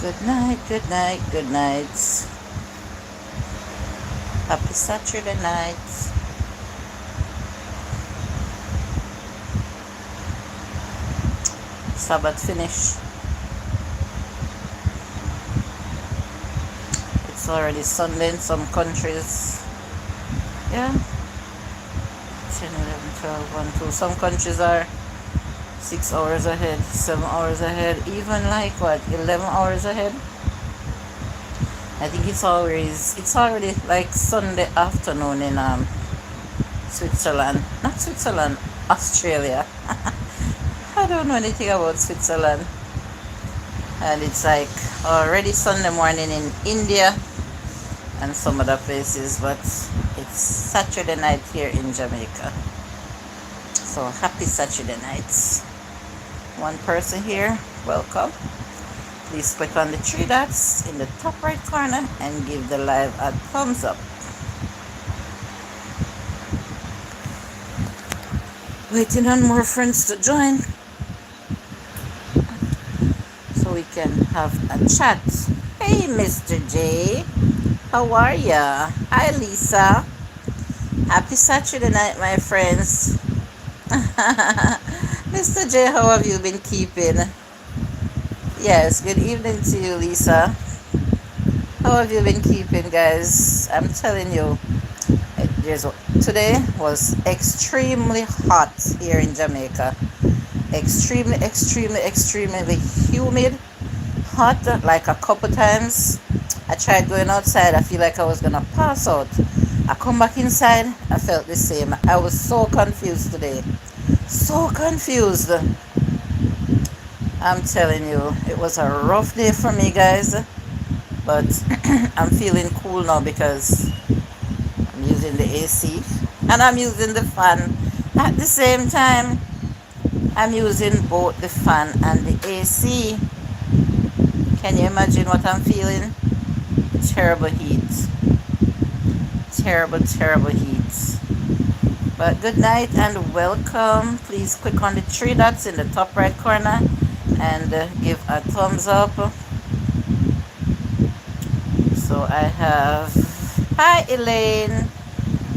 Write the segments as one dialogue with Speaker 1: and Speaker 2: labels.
Speaker 1: Good night, good night, good night. Happy Saturday night. Sabbath finish. It's already Sunday in some countries. Yeah. 10, 11, 12, 1, 2. Some countries are 6 hours ahead, 7 hours ahead, even like what, 11 hours ahead. I think it's already like Sunday afternoon in Switzerland. Not Switzerland, Australia. I don't know anything about Switzerland. And it's like already Sunday morning in India and some other places, but it's Saturday night here in Jamaica. So happy Saturday nights. One person here, welcome. Please click on the three dots in the top right corner and give the live a thumbs up. Waiting on more friends to join so we can have a chat. Hey Mr. J, how are ya? Hi Lisa. Happy Saturday night, my friends. Mr. J, how have you been keeping? Yes, good evening to you, Lisa. How have you been keeping, guys? I'm telling you, today was extremely hot here in Jamaica. Extremely, extremely, extremely humid. Hot, like a couple times. I tried going outside. I feel like I was going to pass out. I come back inside. I felt the same. I was so confused today. So confused. I'm telling you, it was a rough day for me, guys. But I'm feeling cool now because I'm using the AC and I'm using the fan at the same time. I'm using both the fan and the AC. Can you imagine what I'm feeling? Terrible heat. Terrible, terrible heat. But good night and welcome. Please click on the three dots in the top right corner and give a thumbs up. So I have, hi Elaine,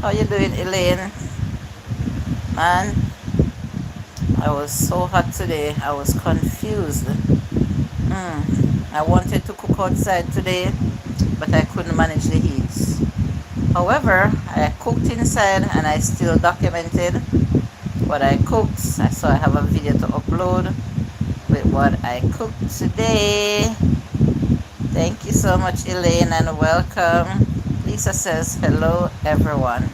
Speaker 1: how you doing, Elaine? Man, I was so hot today. I was confused. I wanted to cook outside today, but I couldn't manage the heat. However, I cooked inside and I still documented what I cooked. So I have a video to upload with what I cooked today. Thank you so much, Elaine, and welcome. Lisa says, hello, everyone.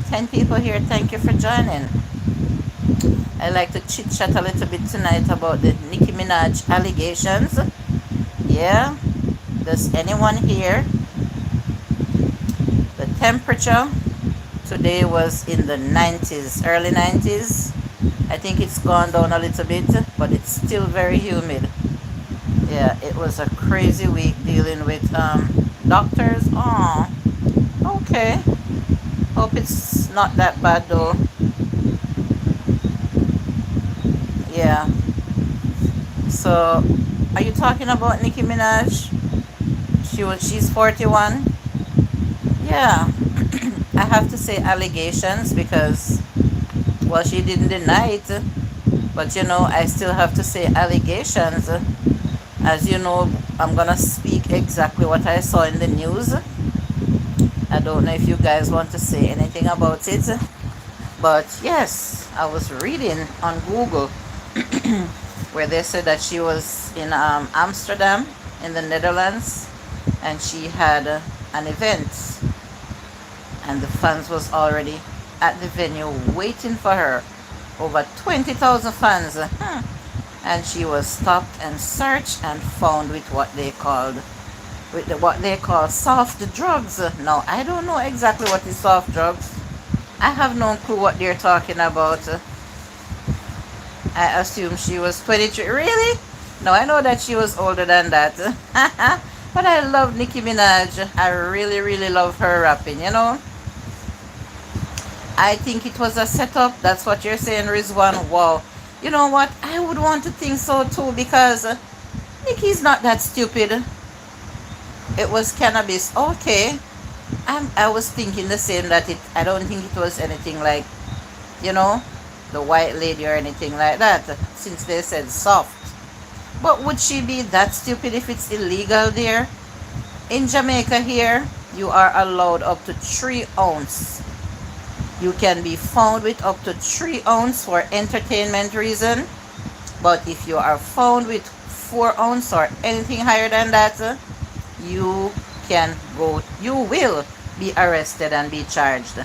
Speaker 1: 10 people here. Thank you for joining. I like to chit-chat a little bit tonight about the Nicki Minaj allegations. Yeah? Does anyone here? The temperature today was in the 90s, early 90s. I think it's gone down a little bit, but it's still very humid. Yeah, it was a crazy week dealing with doctors. Oh, okay. Hope it's not that bad though. Yeah. So, are you talking about Nicki Minaj? She's 41. Yeah. I have to say allegations because, well, she didn't deny it, but you know, I still have to say allegations. As you know, I'm gonna speak exactly what I saw in the news. I don't know if you guys want to say anything about it, but yes, I was reading on Google where they said that she was in Amsterdam in the Netherlands and she had an event and the fans was already at the venue waiting for her. Over 20,000 fans. And she was stopped and searched and found with what they call soft drugs. Now, I don't know exactly what is soft drugs. I have no clue what they're talking about. I assume she was 23. Really? No, I know that she was older than that. But I love Nicki Minaj. I really, really love her rapping, you know. I think it was a setup. That's what you're saying, Rizwan. Wow. You know what? I would want to think so too because Nikki's not that stupid. It was cannabis. Okay. I was thinking the same, that I don't think it was anything like, you know, the white lady or anything like that, since they said soft. But would she be that stupid if it's illegal there? In Jamaica here, you are allowed up to 3 ounce. You can be found with up to 3 ounce for entertainment reason. But if you are found with 4 ounce or anything higher than that, you you will be arrested and be charged.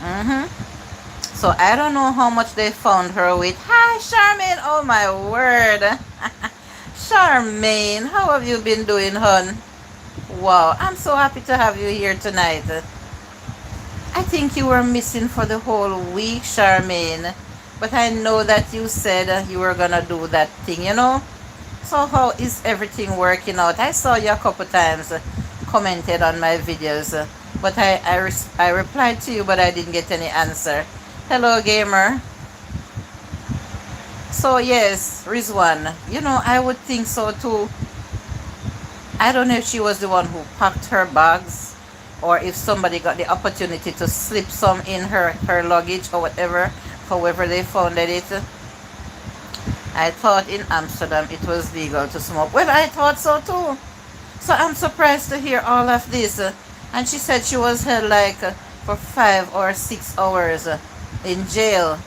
Speaker 1: Mm-hmm. So I don't know how much they found her with. Hi, Charmaine. Oh my word. Charmaine, how have you been doing, hon? Wow, I'm so happy to have you here tonight. I think you were missing for the whole week, Charmaine. But I know that you said you were gonna do that thing, you know? So how is everything working out? I saw you a couple times, commented on my videos, but I replied to you, but I didn't get any answer. Hello, gamer. So yes, Rizwan, you know, I would think so too. I don't know if she was the one who packed her bags, or if somebody got the opportunity to slip some in her luggage or whatever, however they found it. I thought in Amsterdam it was legal to smoke. Well, I thought so too. So I'm surprised to hear all of this. And she said she was held like for 5 or 6 hours in jail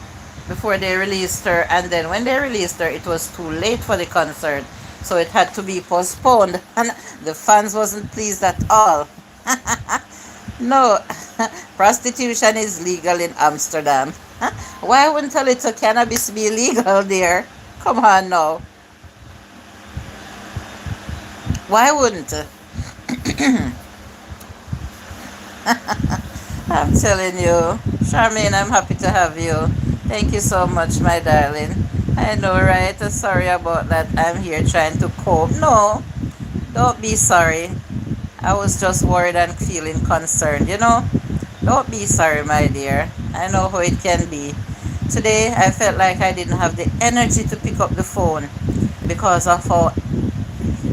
Speaker 1: before they released her. And then when they released her, it was too late for the concert. So it had to be postponed. And the fans wasn't pleased at all. No, prostitution is legal in Amsterdam. Why wouldn't a little cannabis be legal there? Come on now. Why wouldn't? I'm telling you. Charmaine, I'm happy to have you. Thank you so much, my darling. I know, right? Sorry about that. I'm here trying to cope. No, don't be sorry. I was just worried and feeling concerned, you know? Don't be sorry, my dear. I know how it can be. Today, I felt like I didn't have the energy to pick up the phone because of how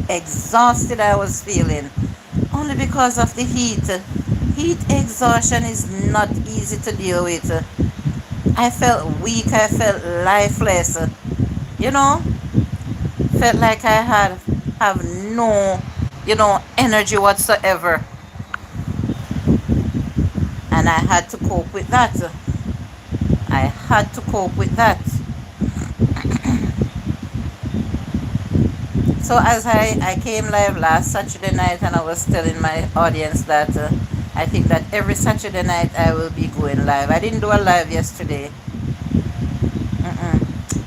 Speaker 1: exhausted I was feeling. Only because of the heat. Heat exhaustion is not easy to deal with. I felt weak. I felt lifeless. You know? Felt like I have no, energy whatsoever. And I had to cope with that. I had to cope with that. So as I came live last Saturday night, and I was telling my audience that I think that every Saturday night I will be going live. I didn't do a live yesterday.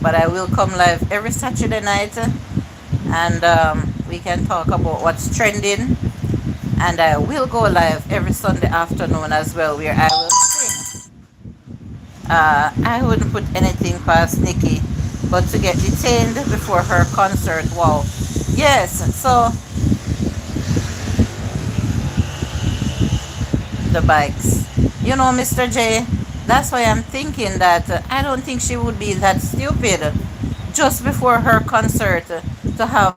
Speaker 1: But I will come live every Saturday night, and we can talk about what's trending. And I will go live every Sunday afternoon as well, where I will sing. I wouldn't put anything past Nicki, but to get detained before her concert, wow. Yes, so the bikes. You know, Mr. J, that's why I'm thinking that I don't think she would be that stupid just before her concert to have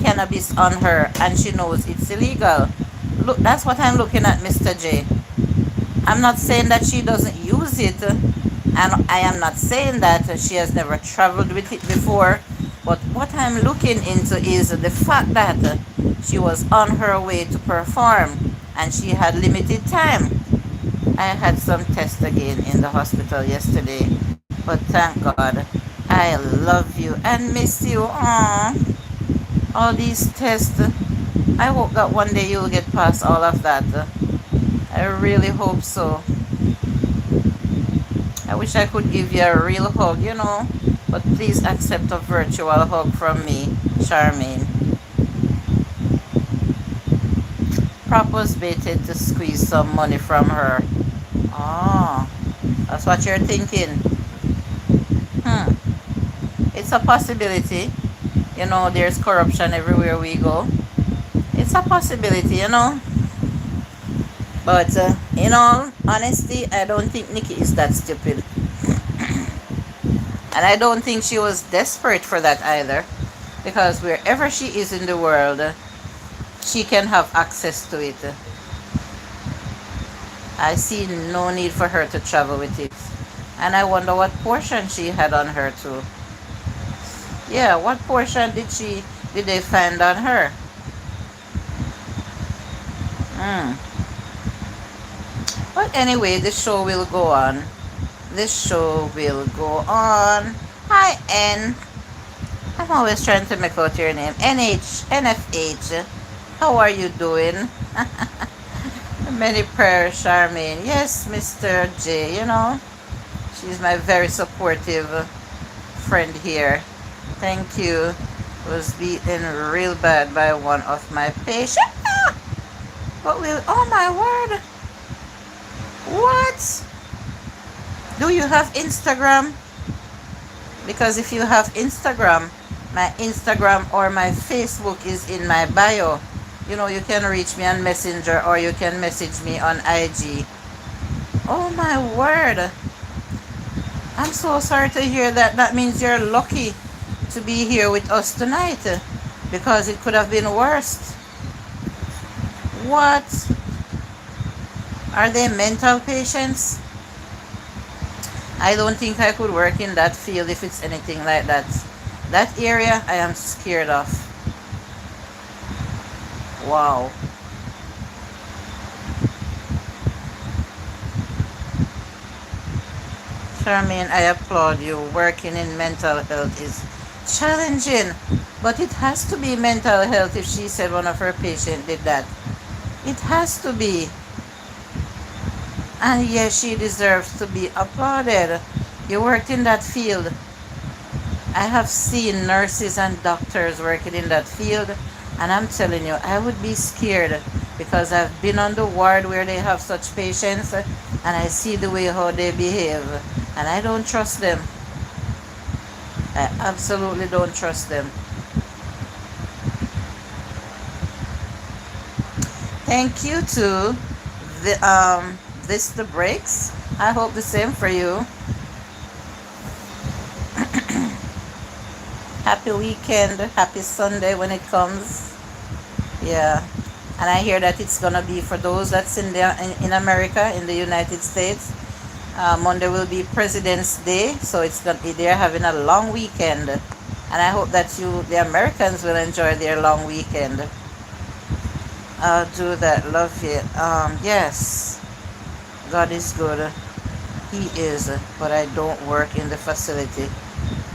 Speaker 1: cannabis on her and she knows it's illegal. Look, that's what I'm looking at, Mr. J. I'm not saying that she doesn't use it, and I am not saying that she has never traveled with it before, but what I'm looking into is the fact that she was on her way to perform and she had limited time. I had some tests again in the hospital yesterday, but thank God. I love you and miss you. Aww. All these tests. I hope that one day you'll get past all of that. I really hope so. I wish I could give you a real hug, but please accept a virtual hug from me, Charmaine. Prop was baited to squeeze some money from her. Oh, that's what you're thinking. It's a possibility. There's corruption everywhere we go. It's a possibility. But in all honesty, I don't think Nicki is that stupid. And I don't think she was desperate for that either. because wherever she is in the world, she can have access to it. I see no need for her to travel with it. And I wonder what portion she had on her too. Yeah, what portion did they find on her? Hmm. But anyway, the show will go on. This show will go on. Hi, N. I'm always trying to make out your name. NFH. How are you doing? Many prayers, Charmaine. Yes, Mr. J. She's my very supportive friend here. Thank you. Was beaten real bad by one of my patients. But oh my word. What? Do you have Instagram? Because if you have Instagram, my Instagram or my Facebook is in my bio. You can reach me on Messenger or you can message me on IG. Oh my word. I'm so sorry to hear that. That means you're lucky to be here with us tonight, because it could have been worse. What? Are they mental patients? I don't think I could work in that field if it's anything like that. That area I am scared of. Wow. Charmaine, I applaud you. Working in mental health is challenging, but it has to be mental health if she said one of her patients did that. It has to be. And yes, she deserves to be applauded. You worked in that field. I have seen nurses and doctors working in that field, and I'm telling you, I would be scared, because I've been on the ward where they have such patients, and I see the way how they behave, and I don't trust them. I absolutely don't trust them. Thank you to the breaks. I hope the same for you. Happy weekend, happy Sunday when it comes. Yeah. And I hear that it's gonna be for those that's in America, in the United States. Monday will be President's Day, so they're having a long weekend, and I hope that the Americans, will enjoy their long weekend. I'll do that. Love it. Yes, God is good. He is, but I don't work in the facility.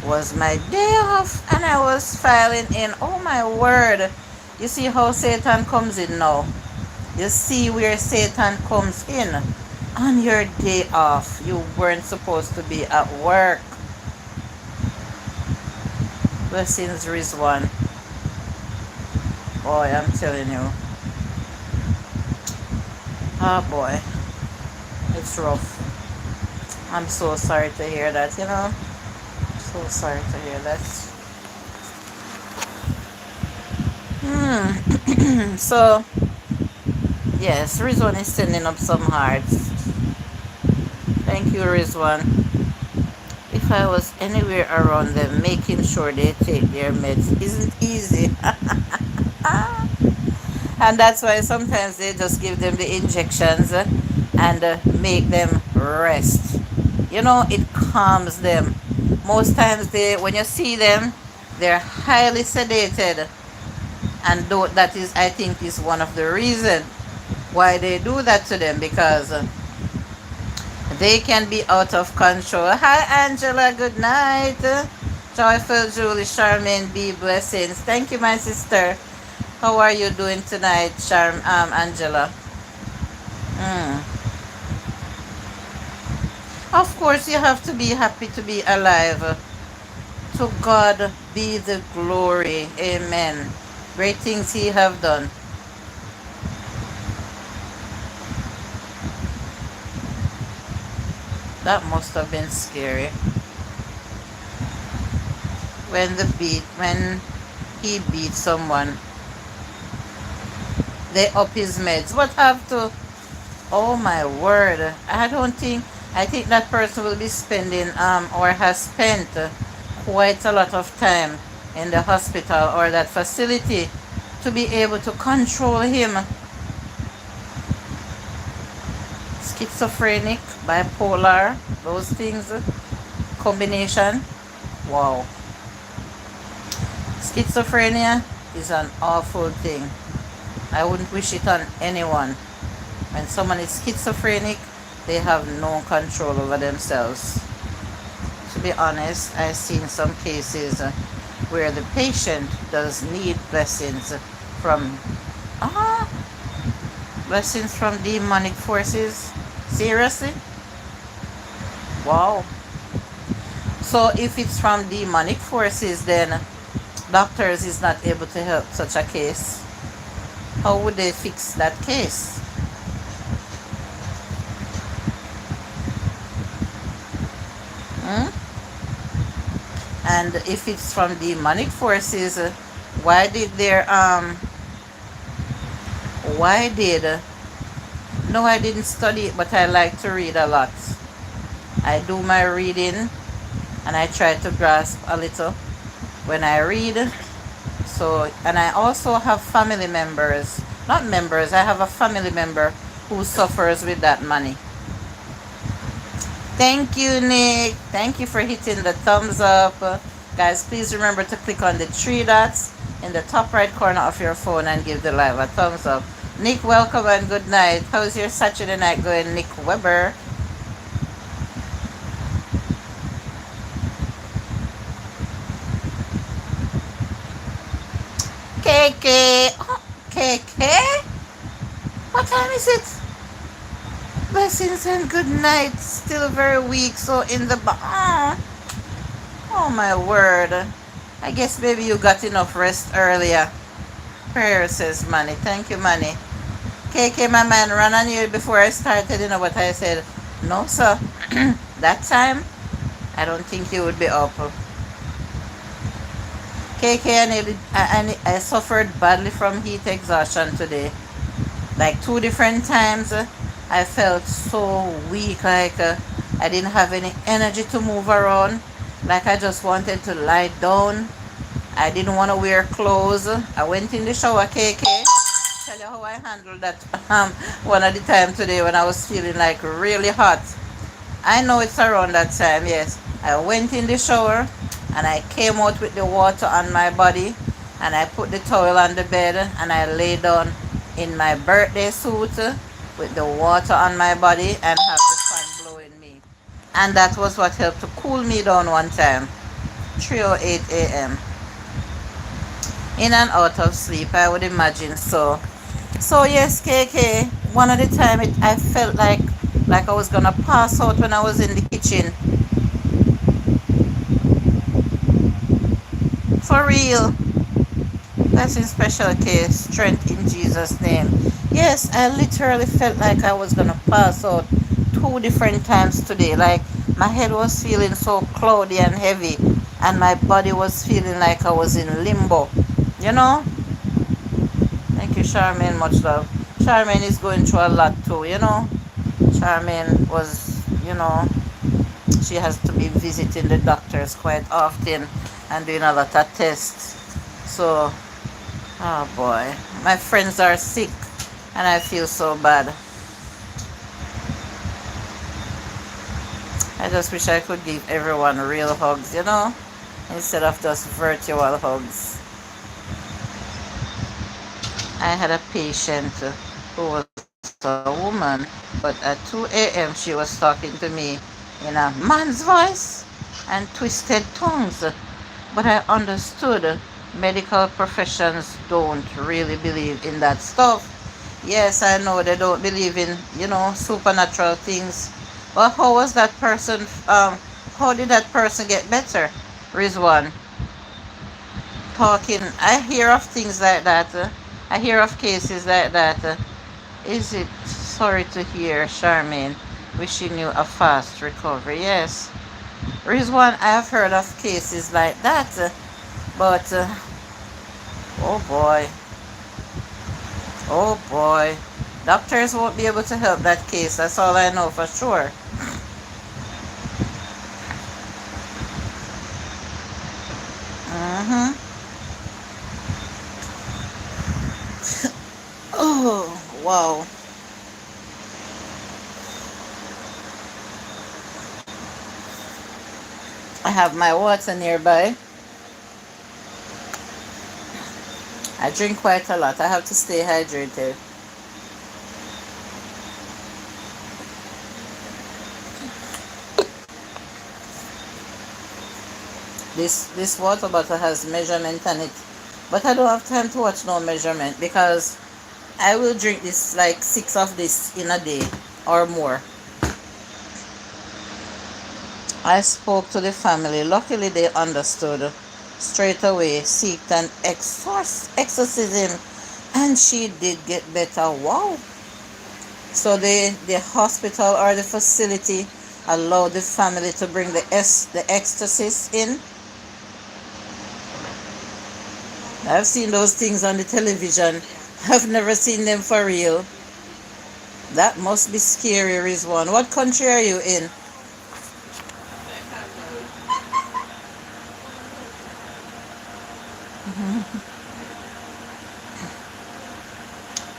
Speaker 1: Was my day off, and I was filing in. Oh my word! You see how Satan comes in now. You see where Satan comes in. On your day off, you weren't supposed to be at work. Blessings, Rizwan. Boy, I'm telling you. Oh boy, it's rough. I'm so sorry to hear that, So sorry to hear that. So, yes, Rizwan is sending up some hearts. Thank you, Rizwan. If I was anywhere around them, making sure they take their meds isn't easy. And that's why sometimes they just give them the injections and make them rest. It calms them. Most times when you see them, they're highly sedated. And that is, I think, is one of the reasons why they do that to them, because they can be out of control. Hi, Angela. Good night. Joyfuljulie, Charmaine, be blessings. Thank you, my sister. How are you doing tonight, Angela? Of course, you have to be happy to be alive. To God be the glory. Amen. Great things He have done. That must have been scary. When he beat someone, they up his meds. What have to? Oh my word! I think that person will be spending or has spent quite a lot of time in the hospital or that facility to be able to control him. Schizophrenic, bipolar, those things, combination. Wow. Schizophrenia is an awful thing. I wouldn't wish it on anyone. When someone is schizophrenic, they have no control over themselves. To be honest, I've seen some cases where the patient does need blessings from blessings from demonic forces. Seriously? Wow. So if it's from demonic forces, then doctors is not able to help such a case. How would they fix that case? Hmm? And if it's from demonic forces, why did their why did no, I didn't study it, but I like to read a lot. I do my reading and I try to grasp a little when I read. So, and I also have family members, not members, I have a family member who suffers with that money. Thank you, Nick. Thank you for hitting the thumbs up. Guys, please remember to click on the three dots in the top right corner of your phone and give the live a thumbs up. Nick, welcome and good night. How's your Saturday night going, Nick Weber? KK. Oh, KK? What time is it? Blessings and good night. Still very weak, so in the oh my word. I guess maybe you got enough rest earlier. Prayer says Manny. Thank you, Manny. KK, my man, ran on you before I started, you know what I said? No, sir. That time, I don't think you would be up. KK, I suffered badly from heat exhaustion today. Like 2 different times, I felt so weak, like I didn't have any energy to move around. Like I just wanted to lie down. I didn't want to wear clothes. I went in the shower, KK. Tell you how I handled that one at the time today when I was feeling like really hot. I know it's around that time, yes. I went in the shower and I came out with the water on my body and I put the towel on the bed and I lay down in my birthday suit with the water on my body and have the fan blowing me. And that was what helped to cool me down one time. 3:08 a.m. In and out of sleep, I would imagine so. So yes, KK, one of the time I felt like I was gonna pass out when I was in the kitchen. For real. That's in special case. Strength in Jesus' name. Yes, I literally felt like I was gonna pass out 2 different times today. Like my head was feeling so cloudy and heavy and my body was feeling like I was in limbo. You know? Thank you, Charmaine. Much love. Charmaine is going through a lot too, you know? Charmaine was, she has to be visiting the doctors quite often and doing a lot of tests. So, oh boy. My friends are sick and I feel so bad. I just wish I could give everyone real hugs, instead of just virtual hugs. I had a patient who was a woman, but at 2 a.m. she was talking to me in a man's voice and twisted tongues. But I understood medical professions don't really believe in that stuff. Yes, I know they don't believe in, supernatural things. But how was that person, how did that person get better? Rizwan, talking, I hear of things like that. I hear of cases like that. Is it sorry to hear, Charmaine? Wishing you a fast recovery. Yes. Rizwan, I have heard of cases like that. But, oh boy. Oh boy. Doctors won't be able to help that case. That's all I know for sure. Wow. I have my water nearby. I drink quite a lot. I have to stay hydrated. This water bottle has measurement on it, but I don't have time to watch no measurement because I will drink this like 6 of this in a day or more. I spoke to the family. Luckily, they understood straight away, seeked an exorcism, and she did get better. Wow. So the hospital or the facility allowed the family to bring the exorcist in. I've seen those things on the television. I've never seen them for real. That must be scary, Rizwan. What country are you in?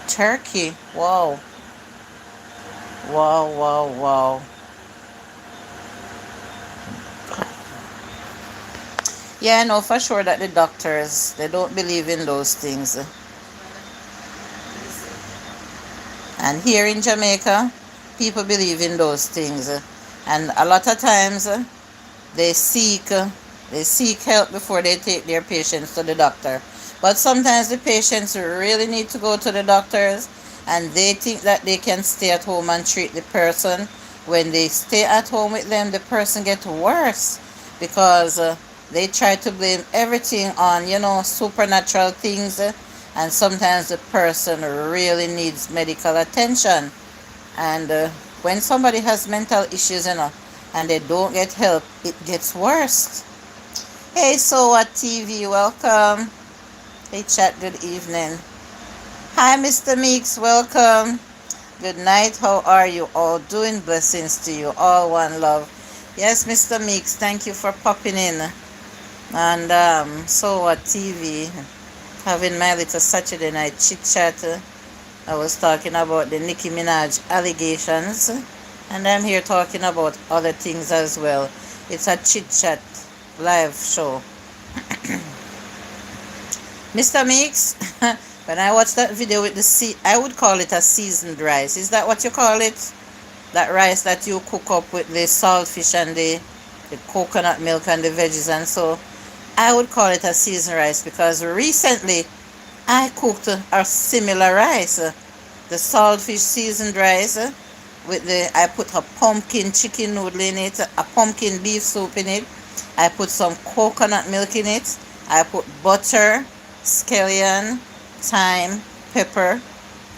Speaker 1: Turkey. Wow. Wow, wow, wow. Yeah, I know for sure that the doctors, they don't believe in those things. And here in Jamaica, people believe in those things. And a lot of times they seek they seek help before they take their patients to the doctor. But sometimes the patients really need to go to the doctors, and they think that they can stay at home and treat the person. When they stay at home with them, the person gets worse because they try to blame everything on, supernatural things, and sometimes the person really needs medical attention. And when somebody has mental issues, and they don't get help, it gets worse. Hey, so what TV? Welcome. Hey, chat. Good evening. Hi, Mr. Meeks. Welcome. Good night. How are you all doing? Blessings to you. All one love. Yes, Mr. Meeks. Thank you for popping in. And so what TV? Having my little Saturday night chit chat. I was talking about the Nicki Minaj allegations, and I'm here talking about other things as well. It's a chit chat live show. Mr. Mix, when I watched that video with I would call it a seasoned rice. Is that what you call it? That rice that you cook up with the saltfish and the coconut milk and the veggies, and so I would call it a seasoned rice because recently I cooked a similar rice, the saltfish seasoned rice I put a pumpkin chicken noodle in it, a pumpkin beef soup in it. I put some coconut milk in it. I put butter, scallion, thyme, pepper,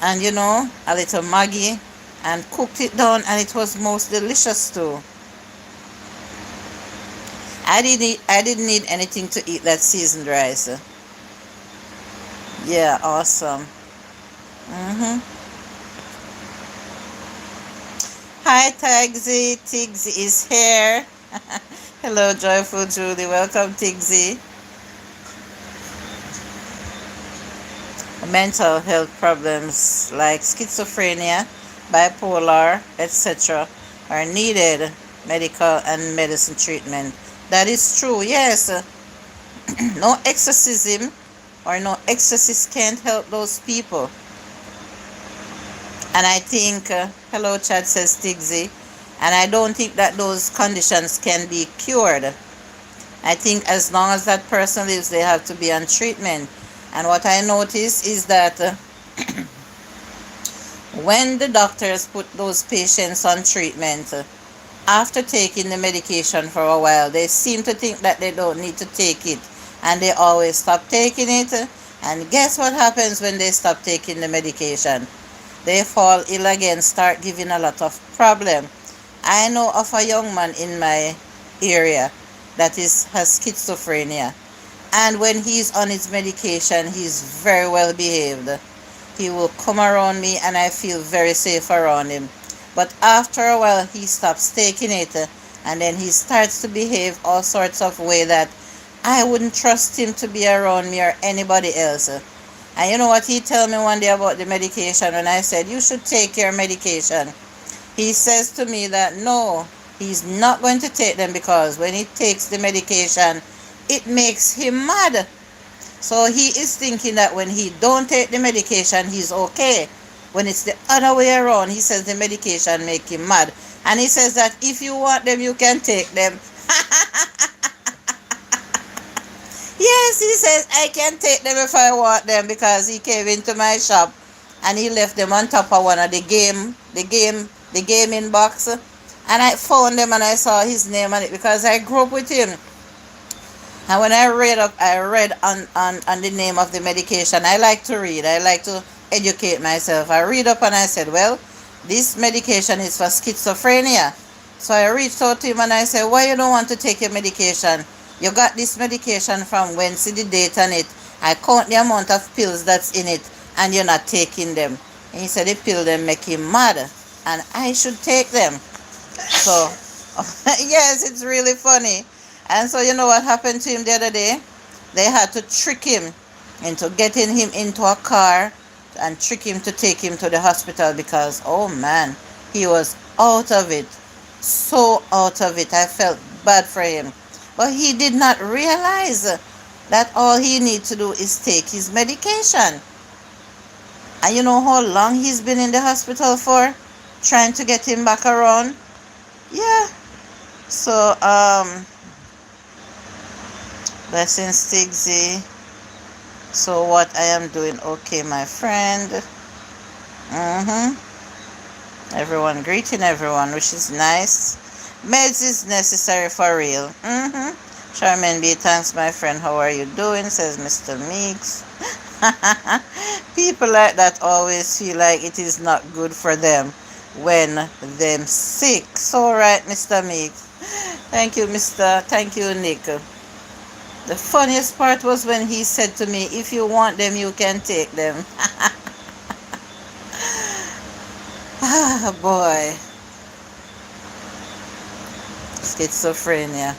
Speaker 1: and a little Maggi, and cooked it down, and it was most delicious too. I didn't need anything to eat that seasoned rice. Yeah, awesome. Hi, Tigsy. Tigsy is here. Hello, Joyfuljulie. Welcome, Tigsy. Mental health problems like schizophrenia, bipolar, etc. are needed medical and medicine treatment. That is true, yes. No exorcism or no exorcist can't help those people. And I think, hello, Chad says Tigsy, and I don't think that those conditions can be cured. I think as long as that person lives, they have to be on treatment. And what I notice is that when the doctors put those patients on treatment, after taking the medication for a while, they seem to think that they don't need to take it. And they always stop taking it. And guess what happens when they stop taking the medication? They fall ill again, start giving a lot of problem. I know of a young man in my area that has schizophrenia. And when he's on his medication, he's very well behaved. He will come around me and I feel very safe around him. But after a while, he stops taking it, and then he starts to behave all sorts of way that I wouldn't trust him to be around me or anybody else. And you know what he told me one day about the medication when I said, you should take your medication. He says to me that no, he's not going to take them because when he takes the medication, it makes him mad. So he is thinking that when he don't take the medication, he's okay. When it's the other way around, he says the medication make him mad. And he says that if you want them, you can take them. Yes, he says I can take them if I want them because he came into my shop and he left them on top of one of the gaming box. And I found them and I saw his name on it because I grew up with him. And when I read on the name of the medication. I like to read. I like to educate myself. I read up and I said, well, this medication is for schizophrenia. So I reached out to him and I said, why you don't want to take your medication? You got this medication from when? See the date on it. I count the amount of pills that's in it and you're not taking them. And he said the pill them make him mad and I should take them. So, yes, it's really funny. And so you know what happened to him the other day? They had to trick him into getting him into a car and trick him to take him to the hospital because, oh man, he was out of it. So out of it. I felt bad for him. But he did not realize that all he needs to do is take his medication. And you know how long he's been in the hospital for? Trying to get him back around? Yeah. So, blessings, Stigsy. So what I am doing, okay, my friend. Everyone greeting everyone, which is nice. Meds is necessary for real. Charmaine B, thanks my friend. How are you doing? Says Mr. Meeks. People like that always feel like it is not good for them when them sick. So right, Mr. Meeks. Thank you, Mr. Thank you, Nick. The funniest part was when he said to me, if you want them, you can take them. Ah, boy. Schizophrenia.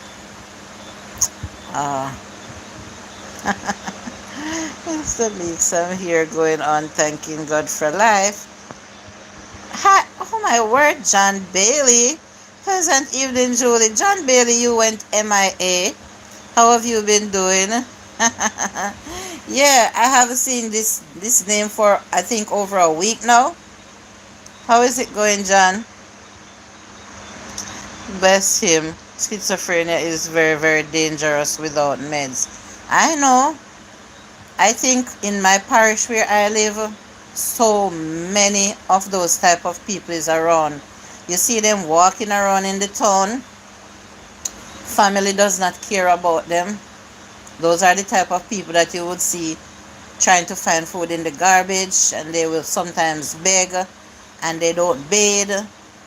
Speaker 1: Mr. Meeks, I'm here going on thanking God for life. Hi, oh my word, John Bailey. Pleasant evening, Julie. John Bailey, you went MIA. How have you been doing? Yeah, I haven't seen this name for I think over a week now. How is it going, John? Bless him. Schizophrenia is very, very dangerous without meds. I know. I think in my parish where I live, so many of those type of people is around. You see them walking around in the town. Family does not care about them. Those are the type of people that you would see trying to find food in the garbage, and they will sometimes beg and they don't bathe.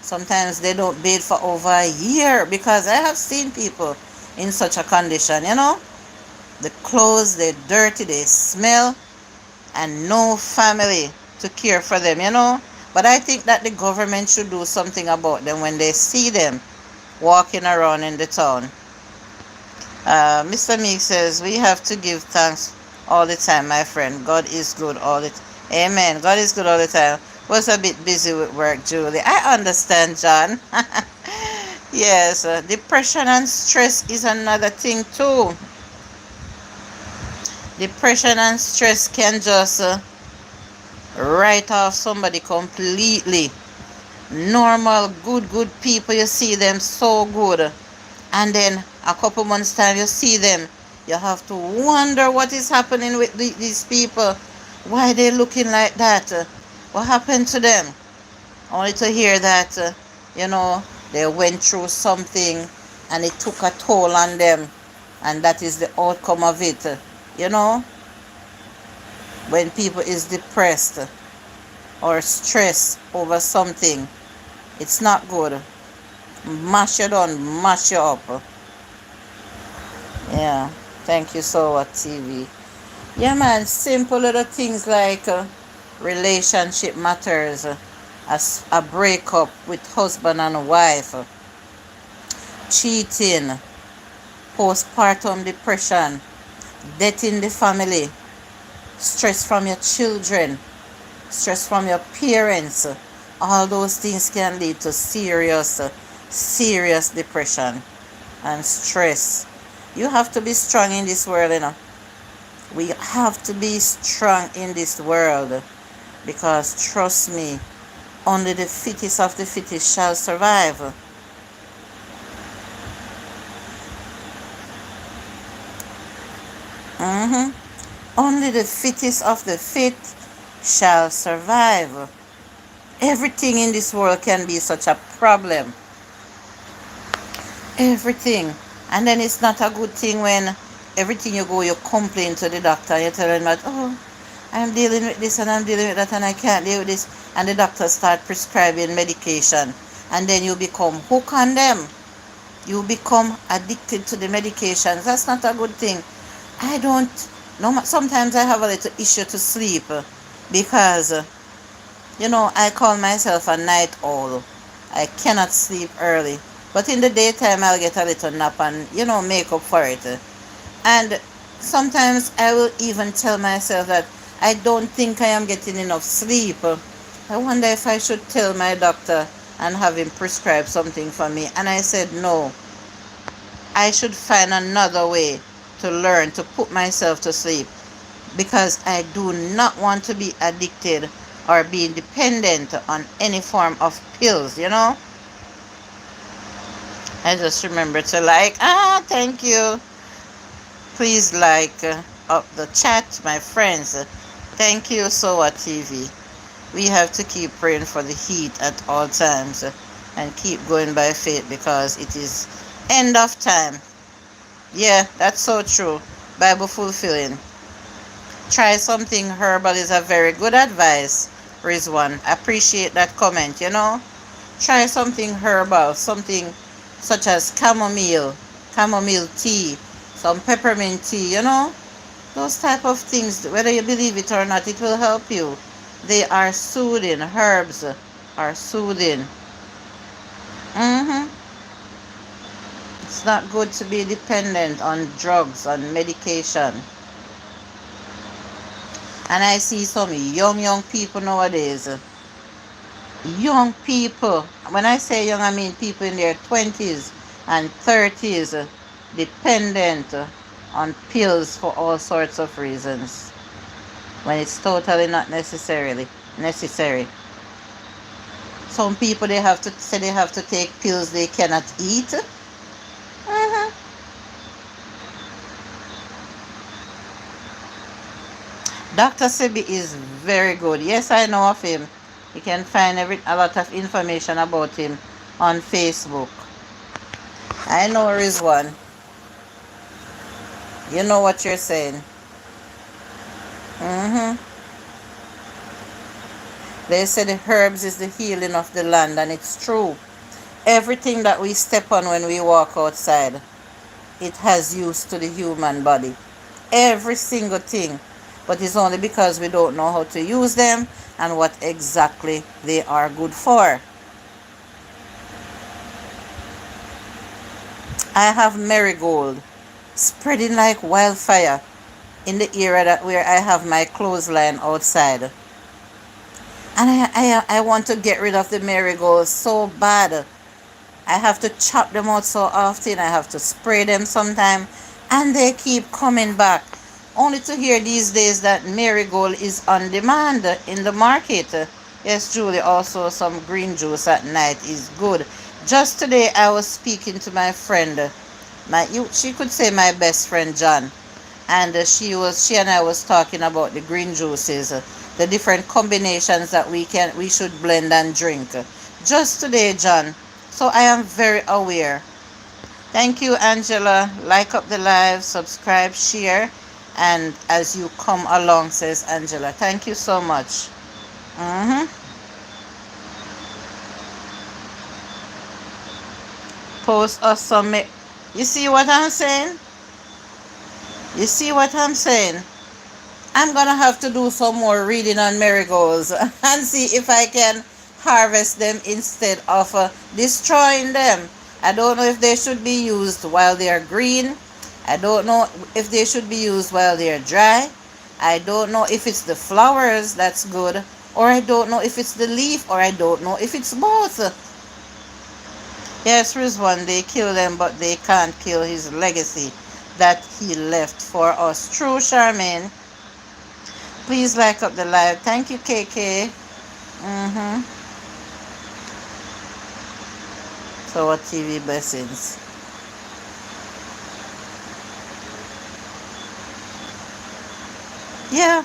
Speaker 1: Sometimes they don't bathe for over a year because I have seen people in such a condition, you know. The clothes, they're dirty, they smell, and no family to care for them, you know. But I think that the government should do something about them when they see them walking around in the town. Mr. Meek says, we have to give thanks all the time, my friend. God is good all the time. Amen. God is good all the time. Was a bit busy with work, Julie. I understand, John. Yes, depression and stress is another thing too. Depression and stress can just write off somebody completely. Normal, good people, you see them so good. And then a couple months time you see them. You have to wonder what is happening with these people. Why they looking like that? What happened to them? Only to hear that, you know, they went through something and it took a toll on them. And that is the outcome of it. You know, when people is depressed or stressed over something, it's not good. Mash you down, mash you up. Yeah, thank you so much, TV. Yeah, man, simple little things like relationship matters, a breakup with husband and wife, cheating, postpartum depression, death in the family, stress from your children, stress from your parents. All those things can lead to serious depression and stress. You have to be strong in this world, you know. We have to be strong in this world because trust me, only the fittest of the fittest shall survive. hmm Only the fittest of the fit shall survive. Everything in this world can be such a problem. Everything. And then it's not a good thing when everything you go, you complain to the doctor. You tell them that, oh, I'm dealing with this and I'm dealing with that and I can't deal with this. And the doctor start prescribing medication. And then you become hooked on them. You become addicted to the medications. That's not a good thing. I don't, no, sometimes I have a little issue to sleep because, I call myself a night owl. I cannot sleep early. But in the daytime, I'll get a little nap and, make up for it. And sometimes I will even tell myself that I don't think I am getting enough sleep. I wonder if I should tell my doctor and have him prescribe something for me. And I said, no, I should find another way to learn to put myself to sleep because I do not want to be addicted or be dependent on any form of pills. I just remember to thank you. Please up the chat, my friends. Thank you, Soa TV. We have to keep praying for the heat at all times and keep going by faith because it is end of time. Yeah, that's so true. Bible fulfilling. Try something herbal is a very good advice, Rizwan. Appreciate that comment. Try something herbal, something such as chamomile tea, some peppermint tea. Those type of things, whether you believe it or not, it will help you. They are soothing. Herbs are soothing. It's not good to be dependent on drugs, on medication. And I see some young people nowadays. Young people. When I say young, I mean people in their 20s and 30s, dependent on pills for all sorts of reasons. When it's totally not necessary. Some people they have to take pills they cannot eat. Dr. Sebi is very good. Yes, I know of him. You can find a lot of information about him on Facebook. I know Rizwan. You know what you're saying. They say the herbs is the healing of the land, and it's true. Everything that we step on when we walk outside, it has use to the human body. Every single thing. But it's only because we don't know how to use them and what exactly they are good for. I have marigold spreading like wildfire in the area where I have my clothesline outside. And I want to get rid of the marigolds so bad. I have to chop them out so often. I have to spray them sometime. And they keep coming back. Only to hear these days that marigold is on demand in the market. Yes, Julie, also some green juice at night is good. Just today I was speaking to my friend, she could say my best friend John, and she and I was talking about the green juices, the different combinations that we should blend and drink. Just today, John. So I am very aware. Thank you, Angela. Like up the live, subscribe, share. And as you come along, says Angela. Thank you so much. Post us some. You see what I'm saying? You see what I'm saying? I'm going to have to do some more reading on marigolds and see if I can harvest them instead of destroying them. I don't know if they should be used while they are green. I don't know if they should be used while they are dry. I don't know if it's the flowers that's good, or I don't know if it's the leaf, or I don't know if it's both. Yes, Rizwan, they kill them, but they can't kill his legacy that he left for us. True, Charmaine. Please like up the live. Thank you, KK. Mm-hmm. So what TV blessings. Yeah,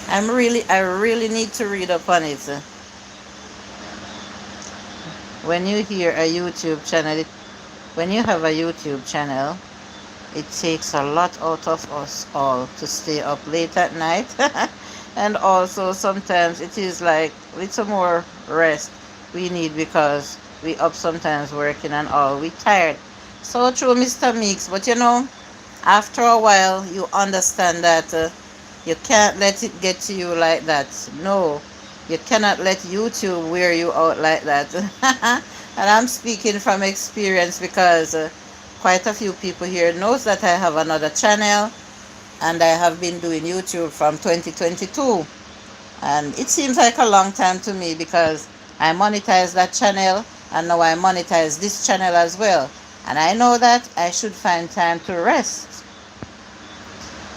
Speaker 1: I really need to read up on it. When you hear a YouTube channel, when you have a YouTube channel, it takes a lot out of us all to stay up late at night. And also sometimes it is like little more rest we need because we up sometimes working and all. We tired. So true, Mr. Meeks. But after a while, you understand that you can't let it get to you like that. No, you cannot let YouTube wear you out like that. And I'm speaking from experience because quite a few people here knows that I have another channel and I have been doing YouTube from 2022. And it seems like a long time to me because I monetize that channel and now I monetize this channel as well. And I know that I should find time to rest.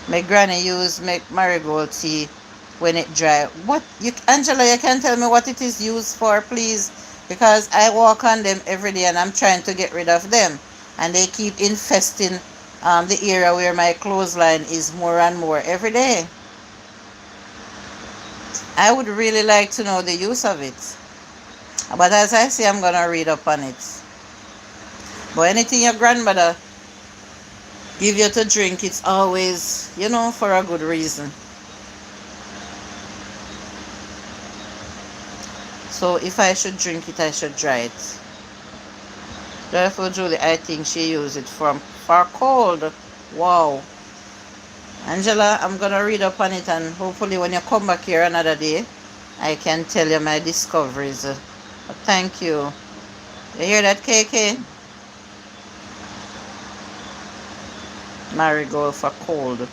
Speaker 1: My granny used make marigold tea when it dry. What you Angela, you can tell me what it is used for, please? Because I walk on them every day and I'm trying to get rid of them. And they keep infesting the area where my clothesline is more and more every day. I would really like to know the use of it. But as I say, I'm gonna read up on it. But anything your grandmother give you to drink, it's always, for a good reason. So if I should drink it, I should dry it. Joyfuljulie, I think she used it for cold. Wow. Angela, I'm gonna read up on it and hopefully when you come back here another day, I can tell you my discoveries. But thank you. You hear that, KK? Marigold for cold.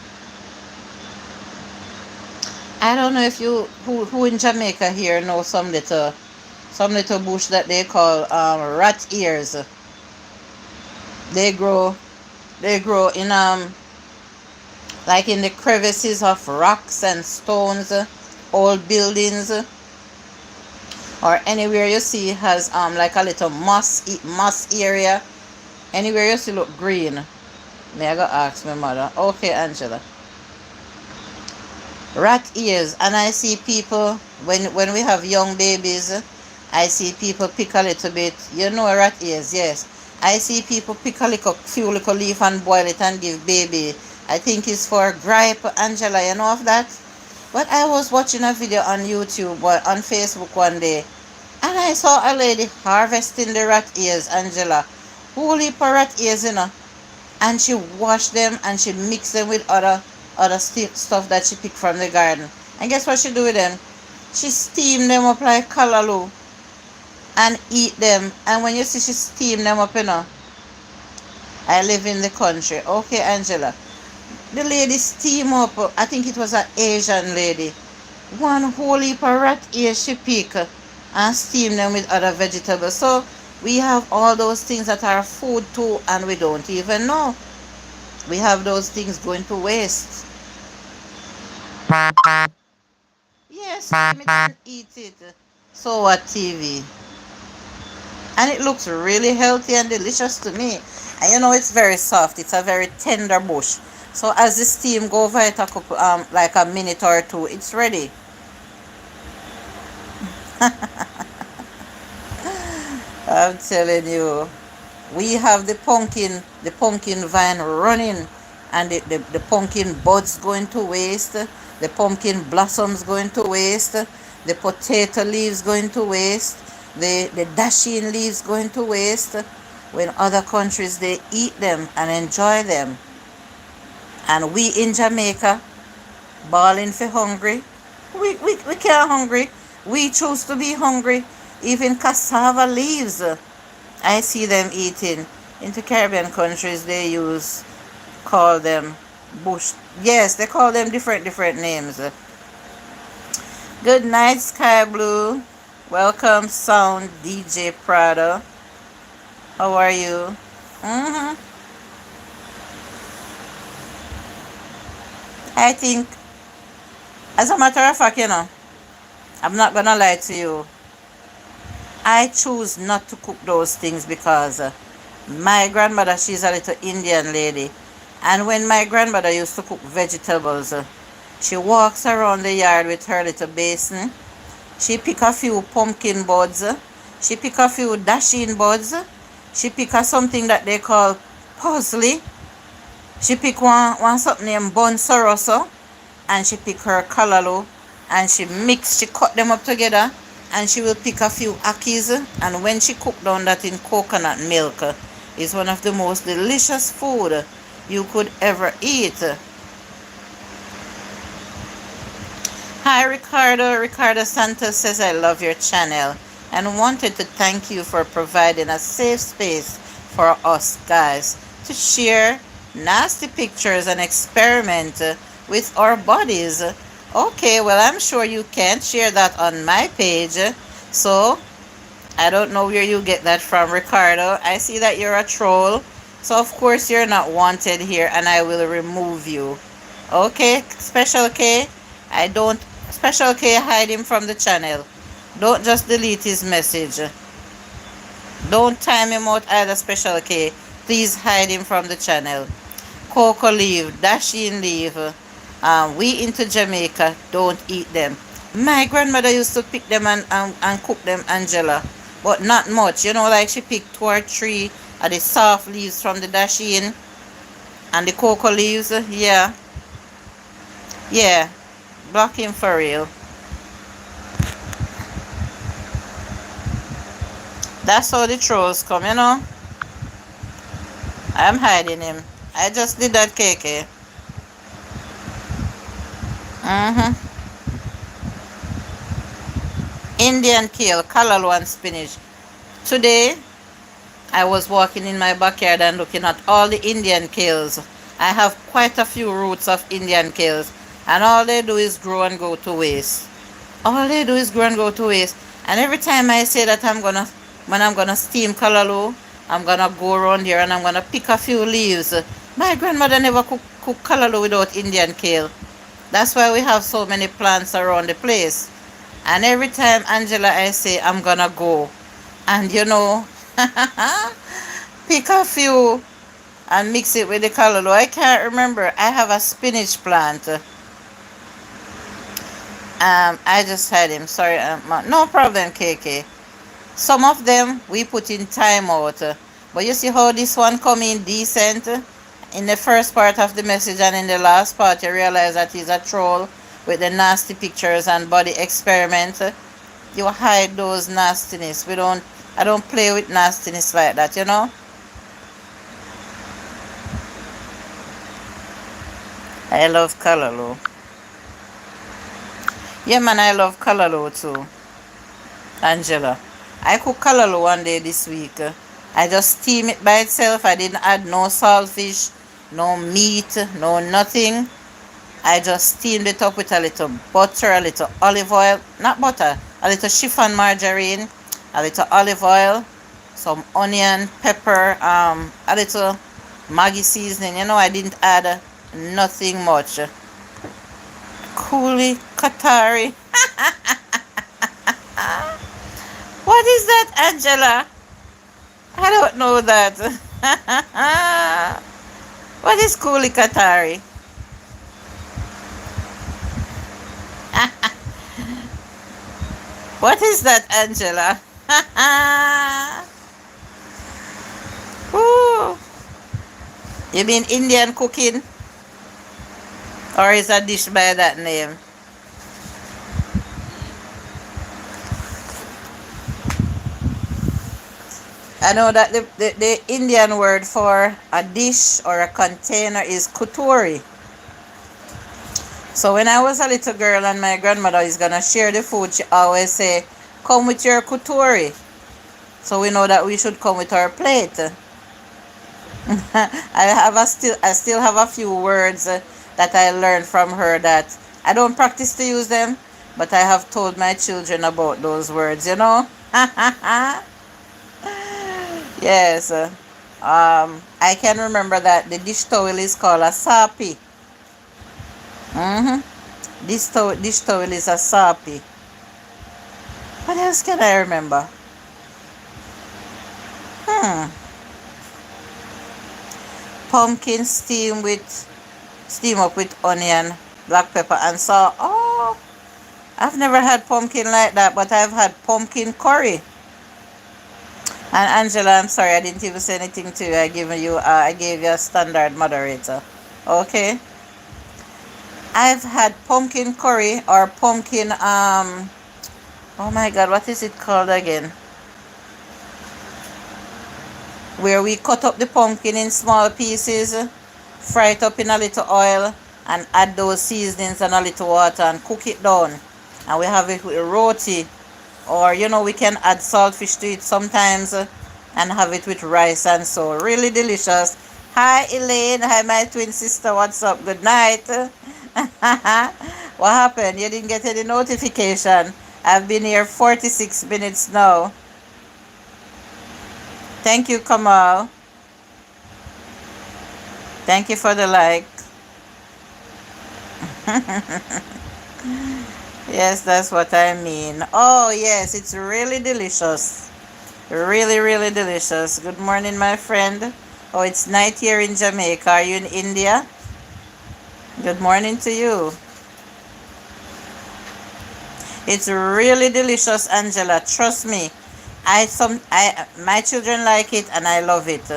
Speaker 1: I don't know if you who in Jamaica here know some little bush that they call rat ears. They grow in like in the crevices of rocks and stones, old buildings, or anywhere you see has like a little moss area. Anywhere you see look green. May I go ask my mother? Okay, Angela. Rat ears, and I see people when we have young babies, I see people pick a little bit. You know rat ears, yes. I see people pick a few little leaf and boil it and give baby. I think it's for gripe, Angela. You know of that? But I was watching a video on YouTube or on Facebook one day, and I saw a lady harvesting the rat ears, Angela. Holy for rat ears, and she washed them and she mixed them with other stuff that she picked from the garden. And guess what she do with them? She steam them up like callaloo and eat them. And when you see she steam them up, I live in the country. Okay, Angela. The lady steam up, I think it was an Asian lady. One whole heap of rat ears she pick and steam them with other vegetables. So we have all those things that are food too and we don't even know. We have those things going to waste. Yes, steam it and eat it. So what TV? And it looks really healthy and delicious to me. And it's very soft. It's a very tender bush. So as the steam go over it a couple, like a minute or two, it's ready. I'm telling you, we have the pumpkin vine running, and the pumpkin buds going to waste, the pumpkin blossoms going to waste, the potato leaves going to waste, the dasheen leaves going to waste, when other countries they eat them and enjoy them. And we in Jamaica, balling for hungry, we can't hungry. We choose to be hungry. Even cassava leaves, I see them eating. Into Caribbean countries, they call them bush. Yes, they call them different names. Good night, Sky Blue. Welcome, Sound DJ Prada. How are you? Mm-hmm. I think, as a matter of fact, I'm not gonna lie to you. I choose not to cook those things because my grandmother, she's a little Indian lady. And when my grandmother used to cook vegetables, she walks around the yard with her little basin. She pick a few pumpkin buds. She pick a few dasheen buds. She pick a something that they call parsley. She pick one something named bun soroso. And she pick her callaloo. And she cut them up together. And she will pick a few akis. And when she cook down that in coconut milk, it's one of the most delicious food you could ever eat. Hi Ricardo. Ricardo Santos says I love your channel and wanted to thank you for providing a safe space for us guys to share nasty pictures and experiment with our bodies. Okay, well I'm sure you can't share that on my page. So I don't know where you get that from, Ricardo. I see that you're a troll. So of course you're not wanted here and I will remove you. Okay, Special K? I don't Special K, hide him from the channel. Don't just delete his message. Don't time him out either, Special K. Please hide him from the channel. Cocoa leaf, dasheen leaf. We into Jamaica don't eat them. My grandmother used to pick them and cook them, Angela. But not much. Like she picked 2 or 3 of the soft leaves from the dasheen and the cocoa leaves. Yeah. Yeah. Block him for real. That's how the trolls come, I'm hiding him. I just did that, KK. Indian kale, callaloo and spinach. Today, I was walking in my backyard and looking at all the Indian kales. I have quite a few roots of Indian kales. And all they do is grow and go to waste. All they do is grow and go to waste. And every time I say that when I'm gonna steam callaloo, I'm gonna go around here and I'm gonna pick a few leaves. My grandmother never cook callaloo without Indian kale. That's why we have so many plants around the place. And every time, Angela, I say I'm gonna go. And pick a few and mix it with the callaloo. I can't remember. I have a spinach plant. I just had him. Sorry. No problem, KK. Some of them we put in timeout. But you see how this one come in decent? In the first part of the message and in the last part you realize that he's a troll with the nasty pictures and body experiment. You hide those nastiness. I don't play with nastiness like that, I love callaloo. Yeah, man, I love callaloo too. Angela. I cooked callaloo one day this week. I just steam it by itself. I didn't add no saltfish, no meat, no nothing. I just steamed it up with a little butter, a little olive oil. Not butter, a little chiffon margarine, a little olive oil, some onion, pepper, a little Maggi seasoning. I didn't add nothing much. Coolie Qatari. What is that, Angela? I don't know that. What is Coolie Qatari? What is that, Angela? Ooh. You mean Indian cooking? Or is a dish by that name? I know that the Indian word for a dish or a container is kutori. So when I was a little girl and my grandmother is going to share the food, she always say, come with your kutori. So we know that we should come with our plate. I still have a few words that I learned from her that I don't practice to use them, but I have told my children about those words, you know? Yes. I can remember that the dish towel is called a sapi. Mm-hmm. Dish towel is a sapi. What else can I remember? Hmm. Pumpkin steam up with onion, black pepper, and salt. Oh, I've never had pumpkin like that, but I've had pumpkin curry. And Angela, I'm sorry, I didn't even say anything to you. I gave you a standard moderator. Okay. I've had pumpkin curry or pumpkin oh my god, what is it called again? Where we cut up the pumpkin in small pieces, fry it up in a little oil, and add those seasonings and a little water and cook it down. And we have it with roti, or we can add saltfish to it sometimes, and have it with rice and so. Really delicious. Hi Elaine, hi my twin sister, what's up? Good night. What happened? You didn't get any notification? I've been here 46 minutes now. Thank you, Kamal. Thank you for the like. Yes, that's what I mean. Oh, yes, it's really delicious. Really, really delicious. Good morning, my friend. Oh, it's night here in Jamaica. Are you in India? Good morning to you. It's really delicious, Angela. Trust me. My children like it and I love it.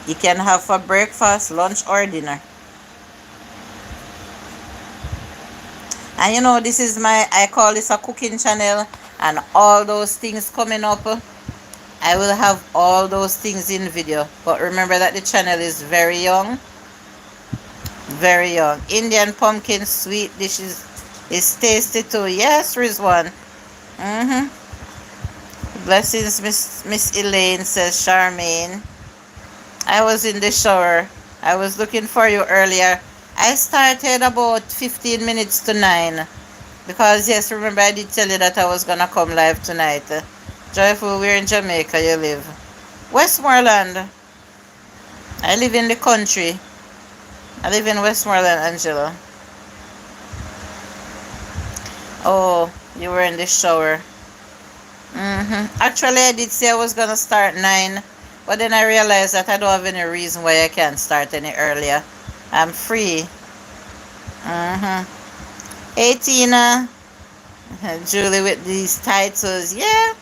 Speaker 1: You can have for breakfast, lunch, or dinner. And this is I call this a cooking channel, and all those things coming up, I will have all those things in video. But remember that the channel is very young. Very young. Indian pumpkin sweet dishes is tasty too. Yes, Rizwan. Blessings, Miss Elaine, says Charmaine. I was in the shower. I was looking for you earlier. I started about 15 minutes to 9. Because, yes, remember I did tell you that I was going to come live tonight. Joyful, we're in Jamaica, you live. Westmoreland. I live in the country. I live in Westmoreland, Angela. Oh, you were in the shower. Actually, I did say I was going to start 9. But then I realized that I don't have any reason why I can't start any earlier. I'm free. Hey, Tina. Julie with these titles. Yeah.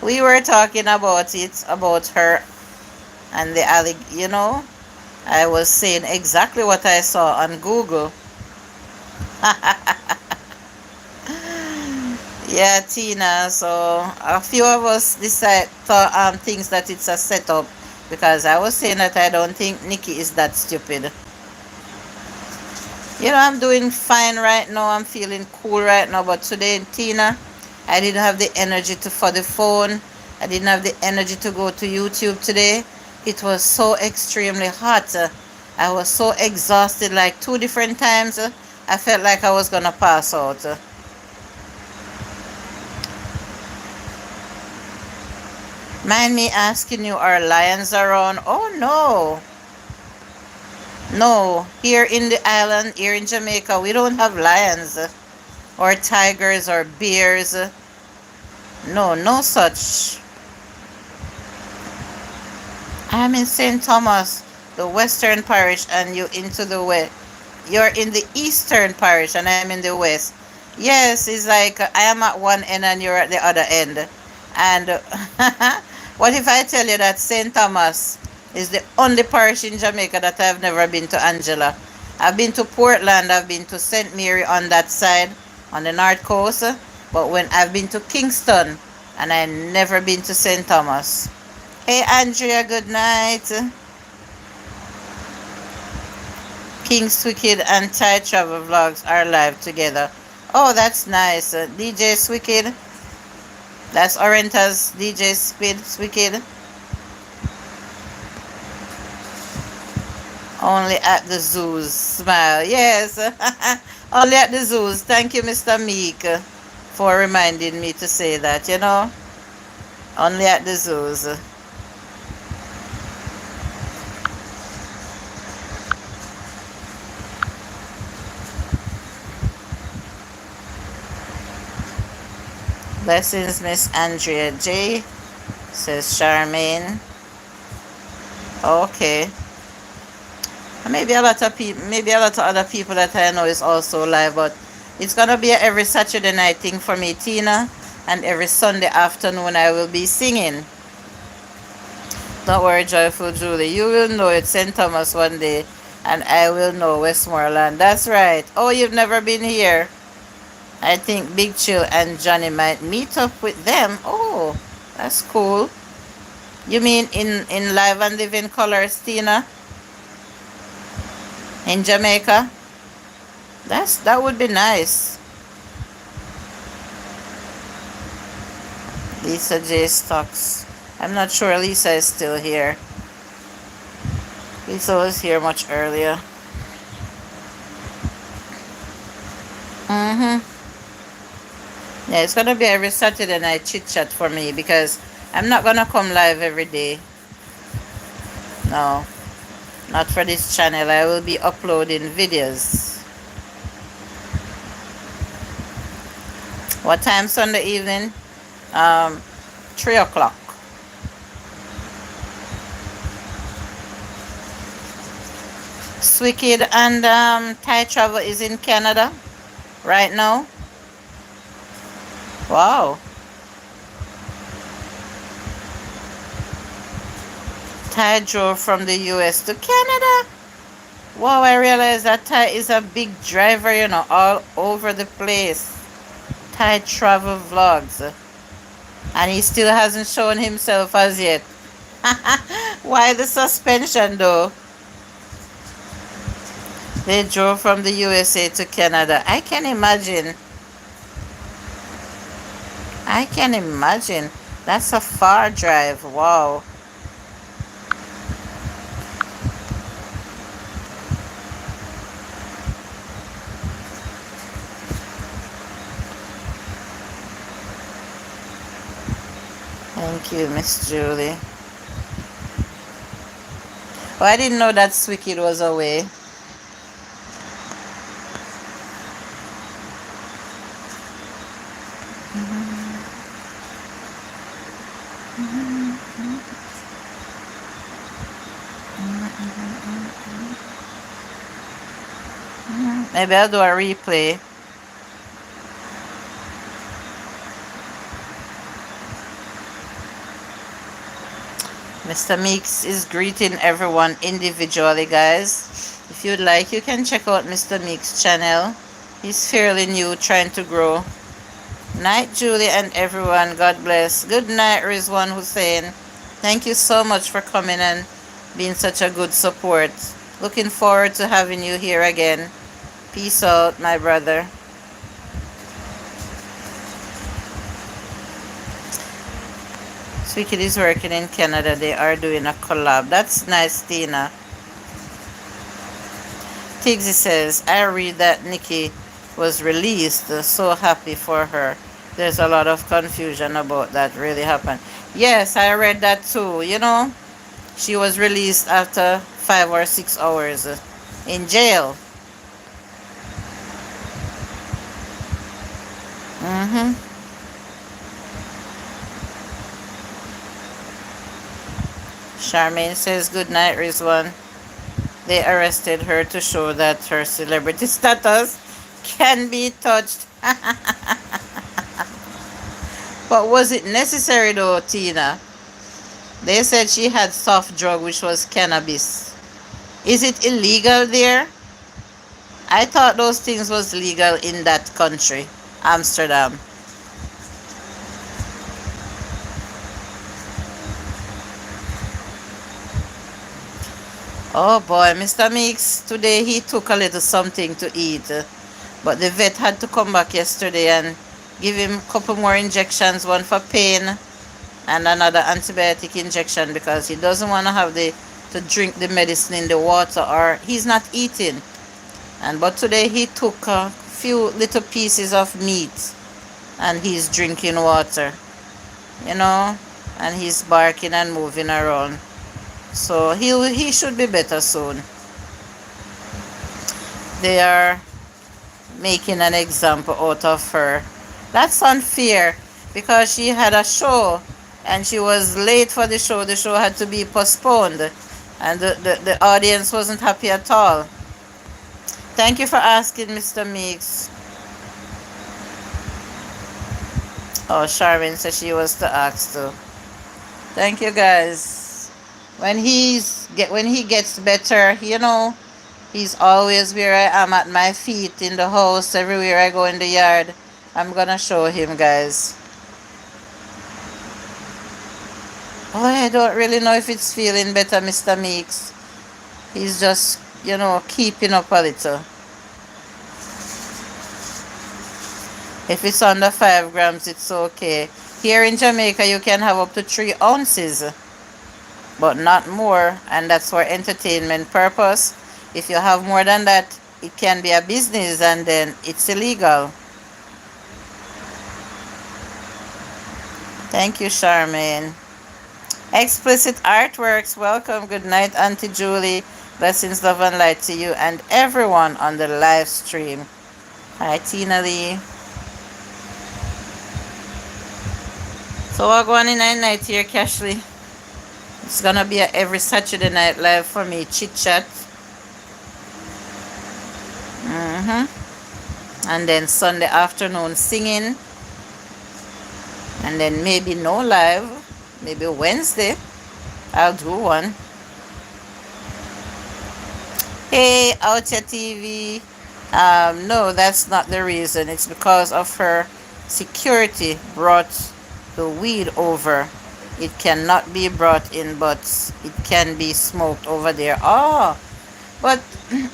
Speaker 1: We were talking about it, about her and the I was saying exactly what I saw on Google. Yeah, Tina. So a few of us thought things that it's a setup, because I was saying that I don't think Nikki is that stupid. I'm doing fine right now. I'm feeling cool right now. But today, Tina, I didn't have the energy for the phone. I didn't have the energy to go to YouTube today. It was so extremely hot. I was so exhausted, like 2 different times. I felt like I was going to pass out. Mind me asking you, are lions around? Oh, no. No, here in the island, here in Jamaica, we don't have lions or tigers or bears. No, no such. I'm in St. Thomas, the western parish, and you into the west. You're in the eastern parish, and I'm in the west. Yes, it's like I am at one end and you're at the other end. And what if I tell you that St. Thomas is the only parish in Jamaica that I've never been to, Angela? I've been to Portland, I've been to St. Mary on that side, on the north coast, but when I've been to Kingston, and I never been to St. Thomas. Hey Andrea, good night. King's Wicked and Thai Travel Vlogs are live together. Oh, that's nice. DJ Wicked. That's Orienta's DJ Wicked. Only at the zoos. Smile. Yes. Only at the zoos. Thank you, Mr. Meek, for reminding me to say that, you know. Only at the zoos. Blessings, Miss Andrea J. Says Charmaine. Okay. Maybe a lot of people, maybe a lot of other people that I know is also live, but it's gonna be every Saturday night thing for me, Tina, and every Sunday afternoon I will be singing. Don't worry, Joyful Julie, you will know it's St. Thomas one day, and I will know Westmoreland. That's right. Oh, you've never been here. I think Big Chill and Johnny might meet up with them. Oh, that's cool. You mean in Live and Living Colors, Tina? In Jamaica? That would be nice. Lisa J. Stocks. I'm not sure Lisa is still here. Lisa was here much earlier. Yeah, it's gonna be every Saturday night chit chat for me because I'm not gonna come live every day. No, not for this channel. I will be uploading videos. What time Sunday evening? 3 o'clock. Swicked and Thai Travel is in Canada right now. Wow. Thai drove from the US to Canada. Wow, I realized that Thai is a big driver, you know, all over the place. Thai travel vlogs. And he still hasn't shown himself as yet. Why the suspension though? They drove from the USA to Canada. I can imagine. I can imagine. That's a far drive. Wow. Thank you, Miss Julie. Oh, I didn't know that Swicked was away. Maybe I'll do a replay. Mr. Meeks is greeting everyone individually, guys. If you'd like, you can check out Mr. Meeks' channel. He's fairly new, trying to grow. Night, Julie, and everyone. God bless. Good night, Rizwan Hussein. Thank you so much for coming and being such a good support. Looking forward to having you here again. Peace out, my brother. Sweetie is working in Canada. They are doing a collab. That's nice, Tina. Tigsy says, I read that Nicki was released. So happy for her. There's a lot of confusion about that really happened. Yes, I read that too. You know, she was released after 5 or 6 hours in jail. Charmaine says, good night, Rizwan. They arrested her to show that her celebrity status can be touched. But was it necessary though, Tina? They said she had soft drug, which was cannabis. Is it illegal there? I thought those things was legal in that country, Amsterdam. Oh boy, Mr. Meeks, today he took a little something to eat. But the vet had to come back yesterday and give him a couple more injections, one for pain and another antibiotic injection because he doesn't want to have the to drink the medicine in the water, or he's not eating. And but today he took a few little pieces of meat and he's drinking water, you know, and he's barking and moving around. So he should be better soon. They are making an example out of her. That's unfair because she had a show and she was late for the show. The show had to be postponed and the audience wasn't happy at all. Thank you for asking, Mr. Meeks. Oh, Charmin said she was to ask too. Thank you, guys. When he gets better, you know, he's always where I am at my feet in the house, everywhere I go in the yard. I'm gonna show him, guys. Oh, I don't really know if it's feeling better, Mr. Meeks. He's just, you know, keeping up a little. If it's under 5 grams, it's okay. Here in Jamaica, you can have up to 3 ounces, but not more, and that's for entertainment purpose. If you have more than that, it can be a business and then it's illegal. Thank you, Charmaine. Explicit Artworks, welcome. Good night, Auntie Julie. Blessings, love, and light to you and everyone on the live stream. Hi, Tina Lee. So we're going in night here, Cashley. It's gonna be every Saturday night live for me, chit chat. And then Sunday afternoon singing. And then maybe no live. Maybe Wednesday I'll do one. Hey, out your TV. No, that's not the reason. It's because of her security brought the weed over. It cannot be brought in, but it can be smoked over there. Oh, but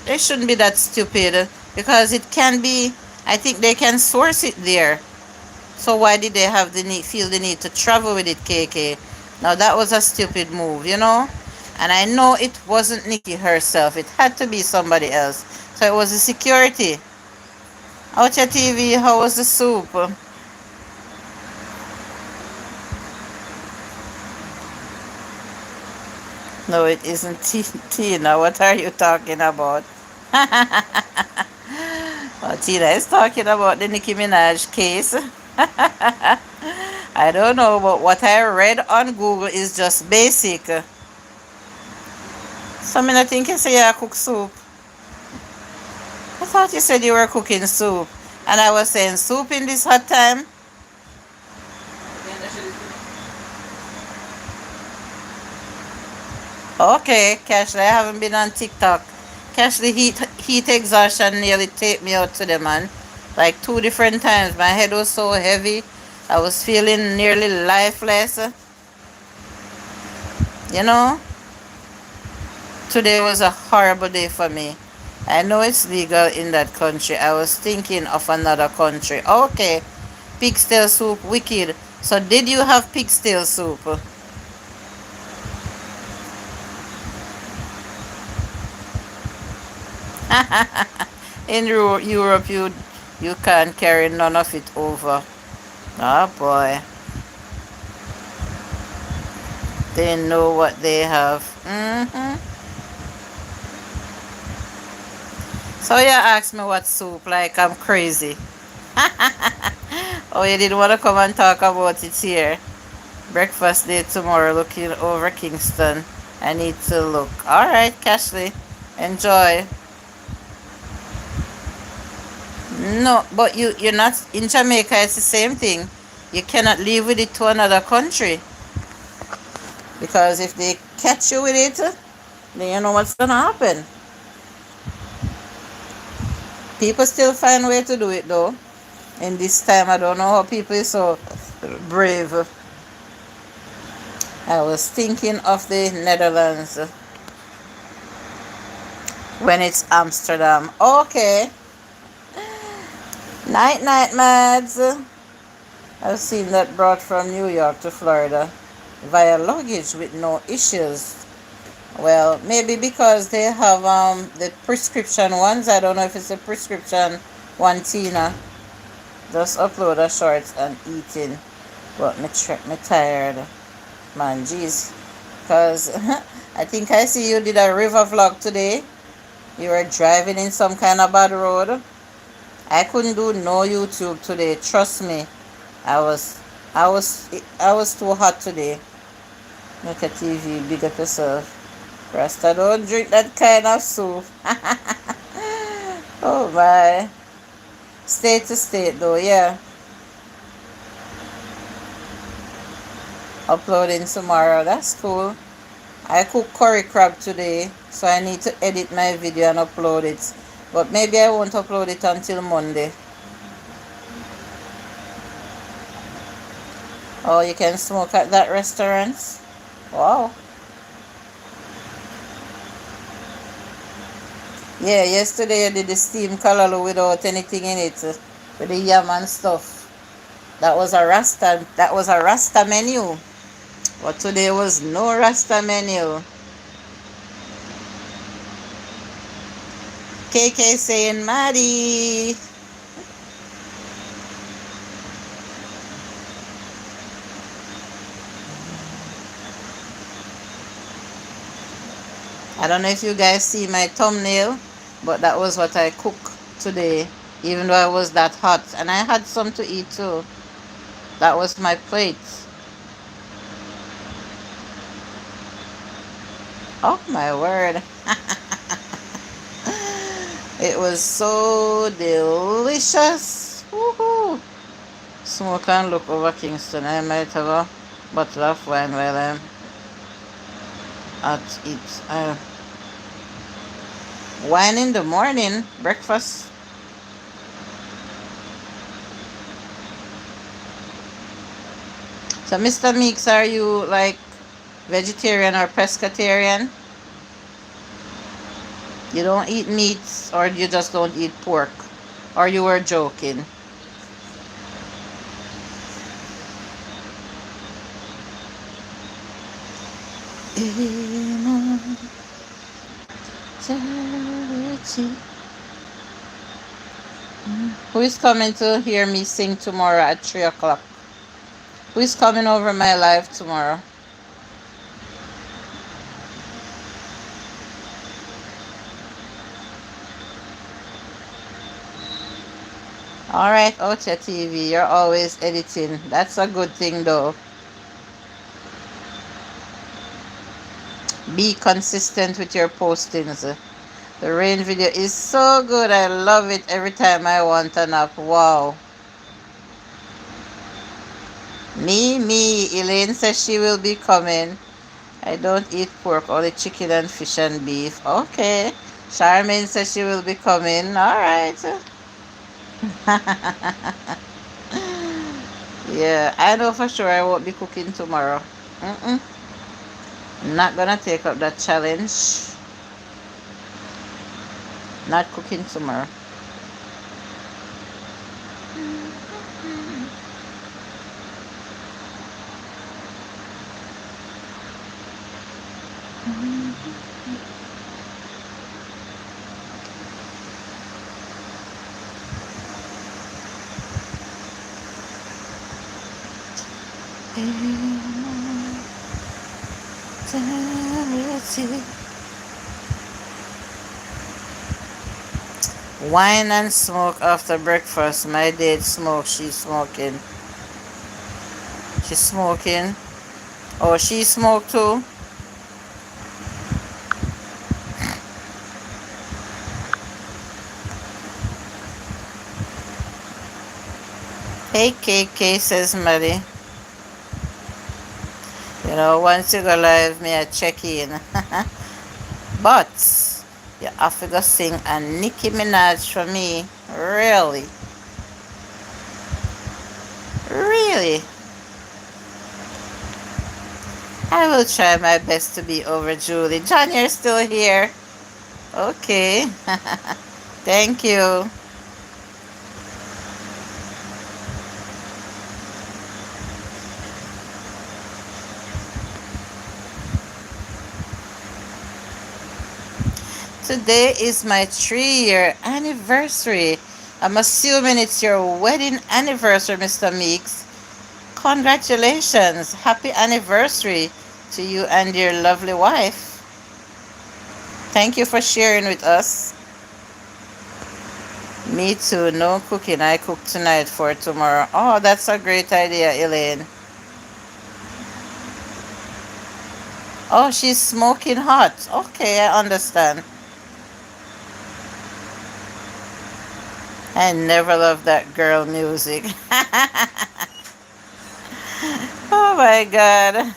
Speaker 1: they shouldn't be that stupid because it can be, I think they can source it there. So why did they have feel the need to travel with it, KK? Now that was a stupid move, you know? And I know it wasn't Nicki herself. It had to be somebody else. So it was the security. Out your TV, how was the soup? No, it isn't Tina. What are you talking about? Well, Tina is talking about the Nicki Minaj case. I don't know, but what I read on Google is just basic. So I think you say you cook soup. I thought you said you were cooking soup. And I was saying soup in this hot time. Okay, Cashley, I haven't been on TikTok. Cashley, heat exhaustion nearly take me out to the man. Like 2 different times. My head was so heavy. I was feeling nearly lifeless. You know? Today was a horrible day for me. I know it's legal in that country. I was thinking of another country. Okay. Pigtail soup, wicked. So did you have pigtail soup? In Europe, you can't carry none of it over. Oh boy. They know what they have. So you asked me what soup, like I'm crazy. Oh, you didn't want to come and talk about it here. Breakfast day tomorrow, looking over Kingston. I need to look. Alright, Cashley. Enjoy. No, but you're not in Jamaica. It's the same thing. You cannot leave with it to another country because if they catch you with it, then you know what's gonna happen. People still find a way to do it though. In this time, I don't know how people is so brave. I was thinking of the Netherlands when it's Amsterdam. Okay. Night, night, Mads. I've seen that brought from New York to Florida via luggage with no issues. Well, maybe because they have the prescription ones. I don't know if it's a prescription one, Tina. Just upload a short and eating. But me tired, man. Jeez, cause I think I see you did a river vlog today. You were driving in some kind of bad road. I couldn't do no YouTube today. Trust me. I was, I was too hot today. Look at TV, big up yourself. Rasta don't drink that kind of soup. Oh my. State to state though, yeah. Uploading tomorrow. That's cool. I cook curry crab today, so I need to edit my video and upload it. But maybe I won't upload it until Monday. Oh, you can smoke at that restaurant? Wow. Yeah, yesterday I did the steamed kalalu without anything in it, with the yam and stuff. That was a Rasta menu. But today was no Rasta menu. KK saying Maddie. I don't know if you guys see my thumbnail, but that was what I cooked today, even though I was that hot. And I had some to eat too. That was my plate. Oh my word. It was so delicious. Woohoo. Smoke and look over Kingston. I might have a bottle of wine while I'm at it. Wine in the morning, breakfast. So, Mr. Meeks, are you like vegetarian or pescatarian? You don't eat meats, or you just don't eat pork? Or you were joking? Who is coming to hear me sing tomorrow at 3 o'clock? Who is coming over my live tomorrow? Alright, Ocha TV, you're always editing. That's a good thing though. Be consistent with your postings. The rain video is so good. I love it every time I want a nap. Wow. Me. Elaine says she will be coming. I don't eat pork, only chicken and fish and beef. Okay. Charmaine says she will be coming. Alright. Yeah, I know for sure I won't be cooking tomorrow. Not gonna take up that challenge. Not cooking tomorrow. Wine and smoke after breakfast. My date smoke. She's smoking. She's smoking. Oh, she smoked too. Hey, KK, says Maddie. You know, once you go live, me I check in. But you have to go sing a Nicki Minaj for me. Really? Really? I will try my best to be over Julie. John, you're still here. Okay. Thank you. Today is my 3 year anniversary. I'm assuming it's your wedding anniversary, Mr. Meeks. Congratulations. Happy anniversary to you and your lovely wife. Thank you for sharing with us. Me too. No cooking. I cook tonight for tomorrow. Oh, that's a great idea, Elaine. Oh, she's smoking hot. Okay, I understand. I never loved that girl music. Oh my God.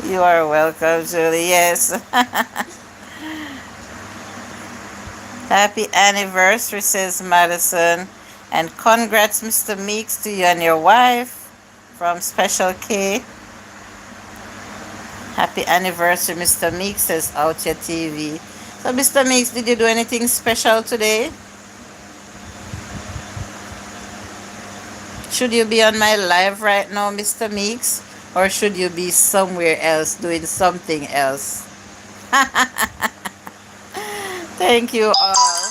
Speaker 1: You are welcome, Julie. Yes. Happy anniversary, says Madison. And congrats, Mr. Meeks, to you and your wife from Special K. Happy anniversary, Mr. Meeks, says Out Your TV. So, Mr. Meeks, did you do anything special today? Should you be on my live right now, Mr. Meeks? Or should you be somewhere else doing something else? Thank you all.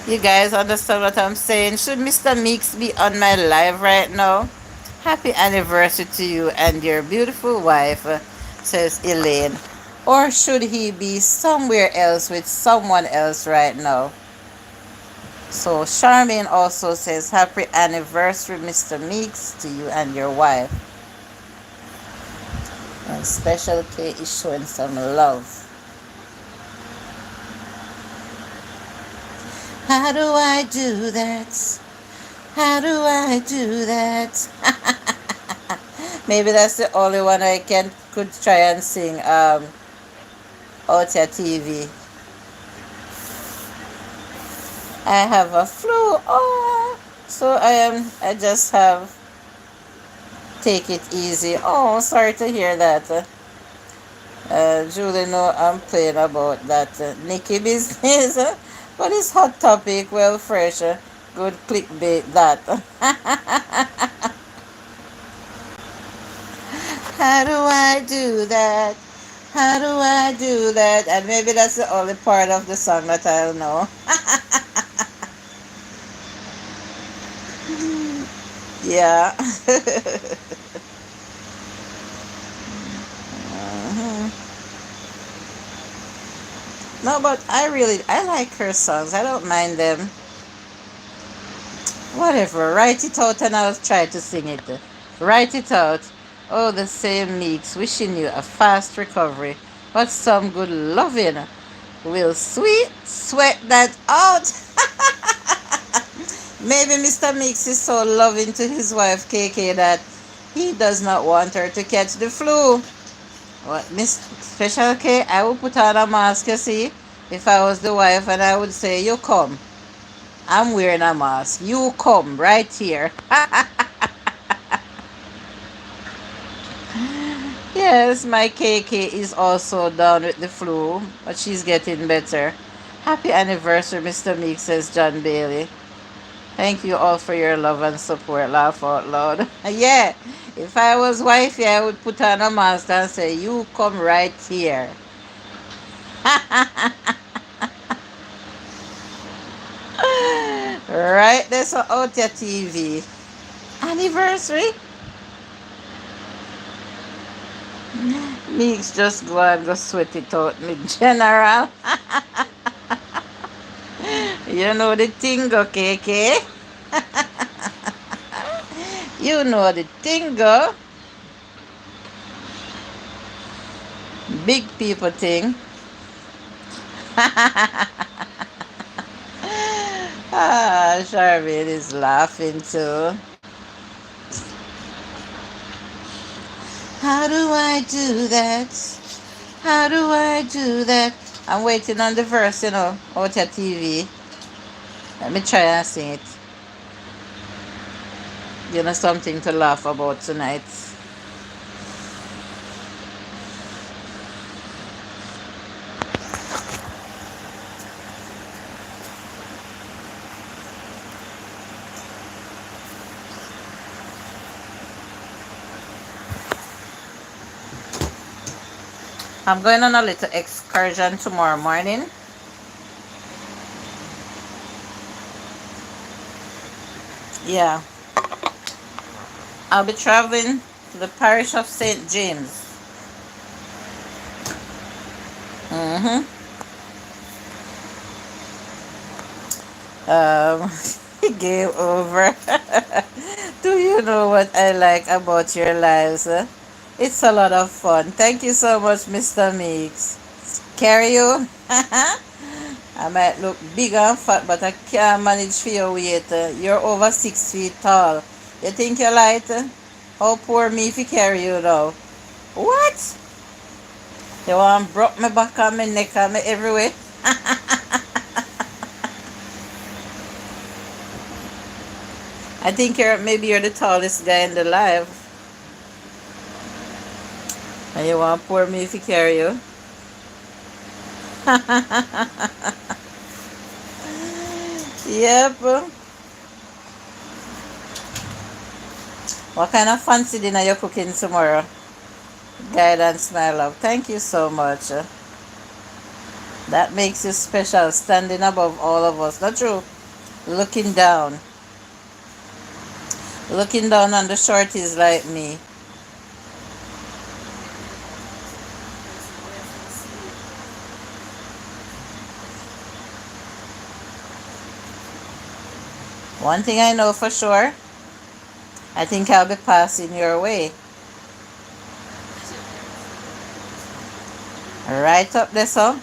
Speaker 1: You guys understand what I'm saying? Should Mr. Meeks be on my live right now? Happy anniversary to you and your beautiful wife, says Elaine. Or should he be somewhere else with someone else right now? So Charmaine also says, happy anniversary, Mr. Meeks, to you and your wife. And Special K is showing some love. How do I do that? How do I do that? Maybe that's the only one I could try and sing out your TV. I have a flu. Oh, so I just have take it easy. Oh, sorry to hear that. Julie, no, I'm playing about that Nicki business. But it's hot topic, well fresh. Good clickbait that. How do I do that? How do I do that? And maybe that's the only part of the song that I'll know. Yeah. Mhm. No, but I like her songs. I don't mind them. Whatever. Write it out and I'll try to sing it. Write it out. Oh, the same Meeks. Wishing you a fast recovery. But some good loving. Will sweat that out. Maybe Mr. Meeks is so loving to his wife KK that he does not want her to catch the flu. What, Miss Special K, I would put on a mask, you see, if I was the wife, and I would say, you come. I'm wearing a mask. You come right here. Yes, my KK is also down with the flu, but she's getting better. Happy anniversary, Mr. Meek, says John Bailey. Thank you all for your love and support. Laugh out loud. Yeah, if I was wifey, I would put on a mask and say, you come right here. Right, that's out your TV. Anniversary? Meeks just go and go sweat it out, me general. You know the thing, go KK. You know the thing, go. Big people thing. Ah, Charmaine is laughing too. How do I do that? How do I do that? I'm waiting on the verse, out your TV. Let me try and sing it. Something to laugh about tonight. I'm going on a little excursion tomorrow morning. Yeah, I'll be traveling to the parish of St. James. Mm-hmm. Um, Game over. Do you know what I like about your lives? It's a lot of fun. Thank you so much, Mr. Meeks. Carry you. I might look big and fat, but I can't manage for your weight. You're over 6 feet tall. You think you're light? How poor me if you carry you now? What? You want broke my back and my neck and my everywhere? I think you're the tallest guy in the live. And you want poor me if you carry you? Yep. What kind of fancy dinner you cooking tomorrow? Guidance, my love. Thank you so much. That makes you special, standing above all of us. Not true? Looking down. Looking down on the shorties like me. One thing I know for sure, I think I'll be passing your way. Right up there, so.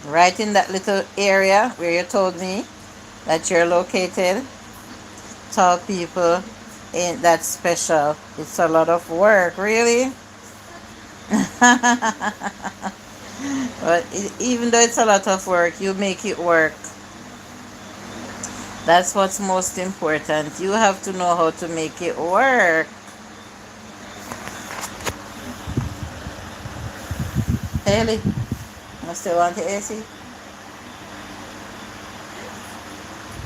Speaker 1: Right in that little area where you told me that you're located. Tall people ain't that special. It's a lot of work, really. But even though it's a lot of work, you make it work. That's what's most important. You have to know how to make it work. Haley, you still want the AC?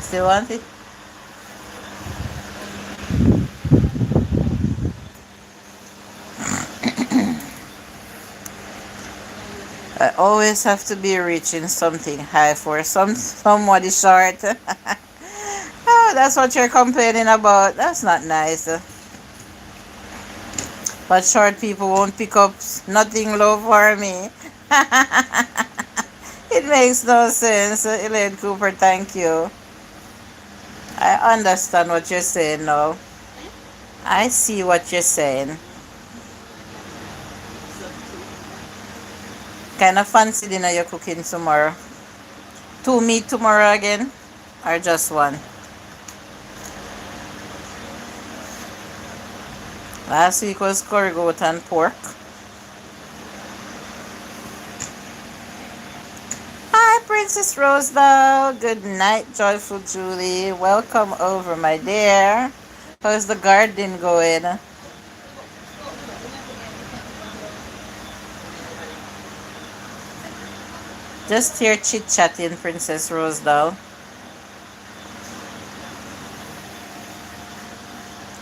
Speaker 1: Still want it? I always have to be reaching something high for somebody short. Oh, that's what you're complaining about. That's not nice. But short people won't pick up nothing low for me. It makes no sense. Elaine Cooper, thank you. I understand what you're saying now. I see what you're saying. Kind of fancy dinner you're cooking tomorrow? Two meat tomorrow again? Or just one? Last week was curry goat and pork. Hi, Princess Rosebell. Good night, Joyful Julie. Welcome over, my dear. How's the garden going? Just here chit-chatting, Princess Rosebell.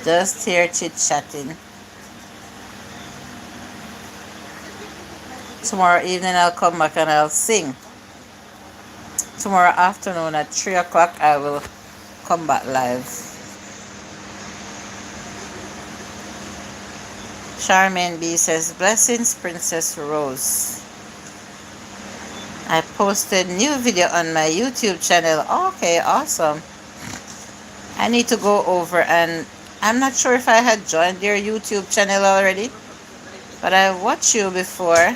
Speaker 1: Just here chit-chatting. Tomorrow evening I'll come back and I'll sing. Tomorrow afternoon at 3 o'clock I will come back live. Charmaine B says, blessings, Princess Rose. I posted new video on my YouTube channel. Okay, awesome. I need to go over, and I'm not sure if I had joined your YouTube channel already, but I watched you before.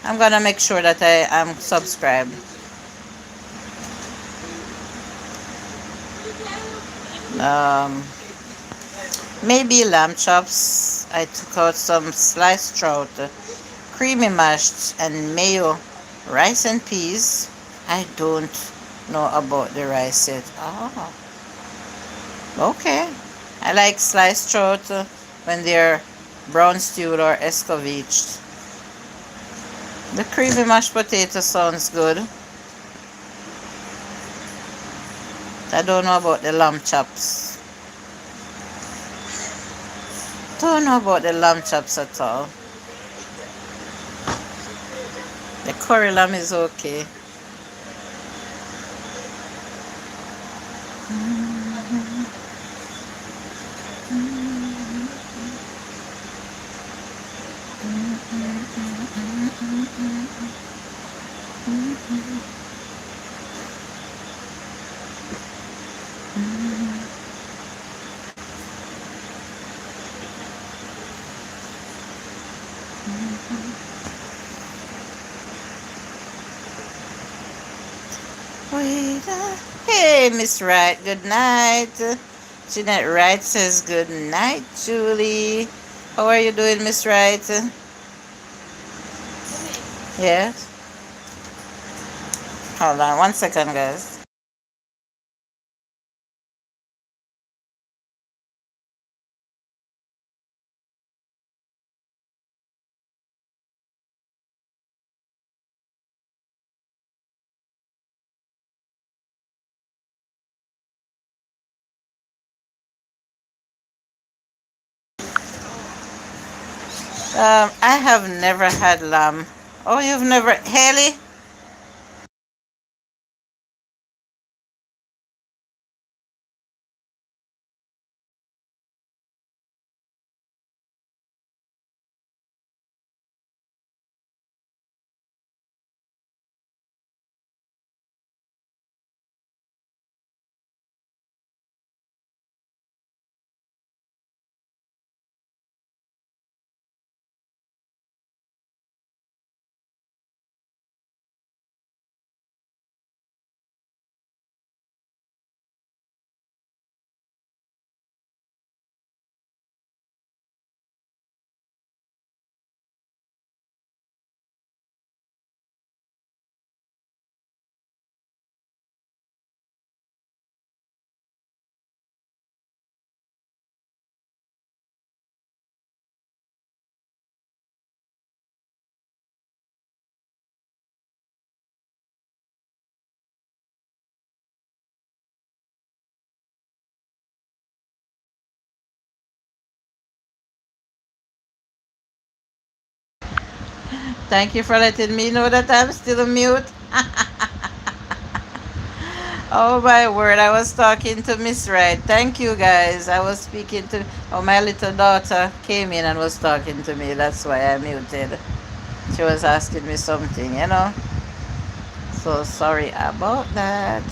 Speaker 1: I'm gonna make sure that I am subscribed. Maybe lamb chops. I took out some sliced trout, creamy mashed, and mayo, rice and peas. I don't know about the rice yet. Oh, okay. I like sliced trout when they're brown stewed or escovitched. The creamy mashed potato sounds good. I don't know about the lamb chops. Don't know about the lamb chops at all. The curry lamb is okay. Wait, hey, Miss Wright, good night. Jeanette Wright says good night, Julie. How are you doing, Miss Wright? Yes. Hold on 1 second, guys. I have never had lamb. Oh, you've never, Haley? Thank you for letting me know that I'm still mute. Oh my word, I was talking to Miss Wright. Thank you guys. I was speaking to, oh, my little daughter came in and was talking to me. That's why I muted. She was asking me something. So sorry about that.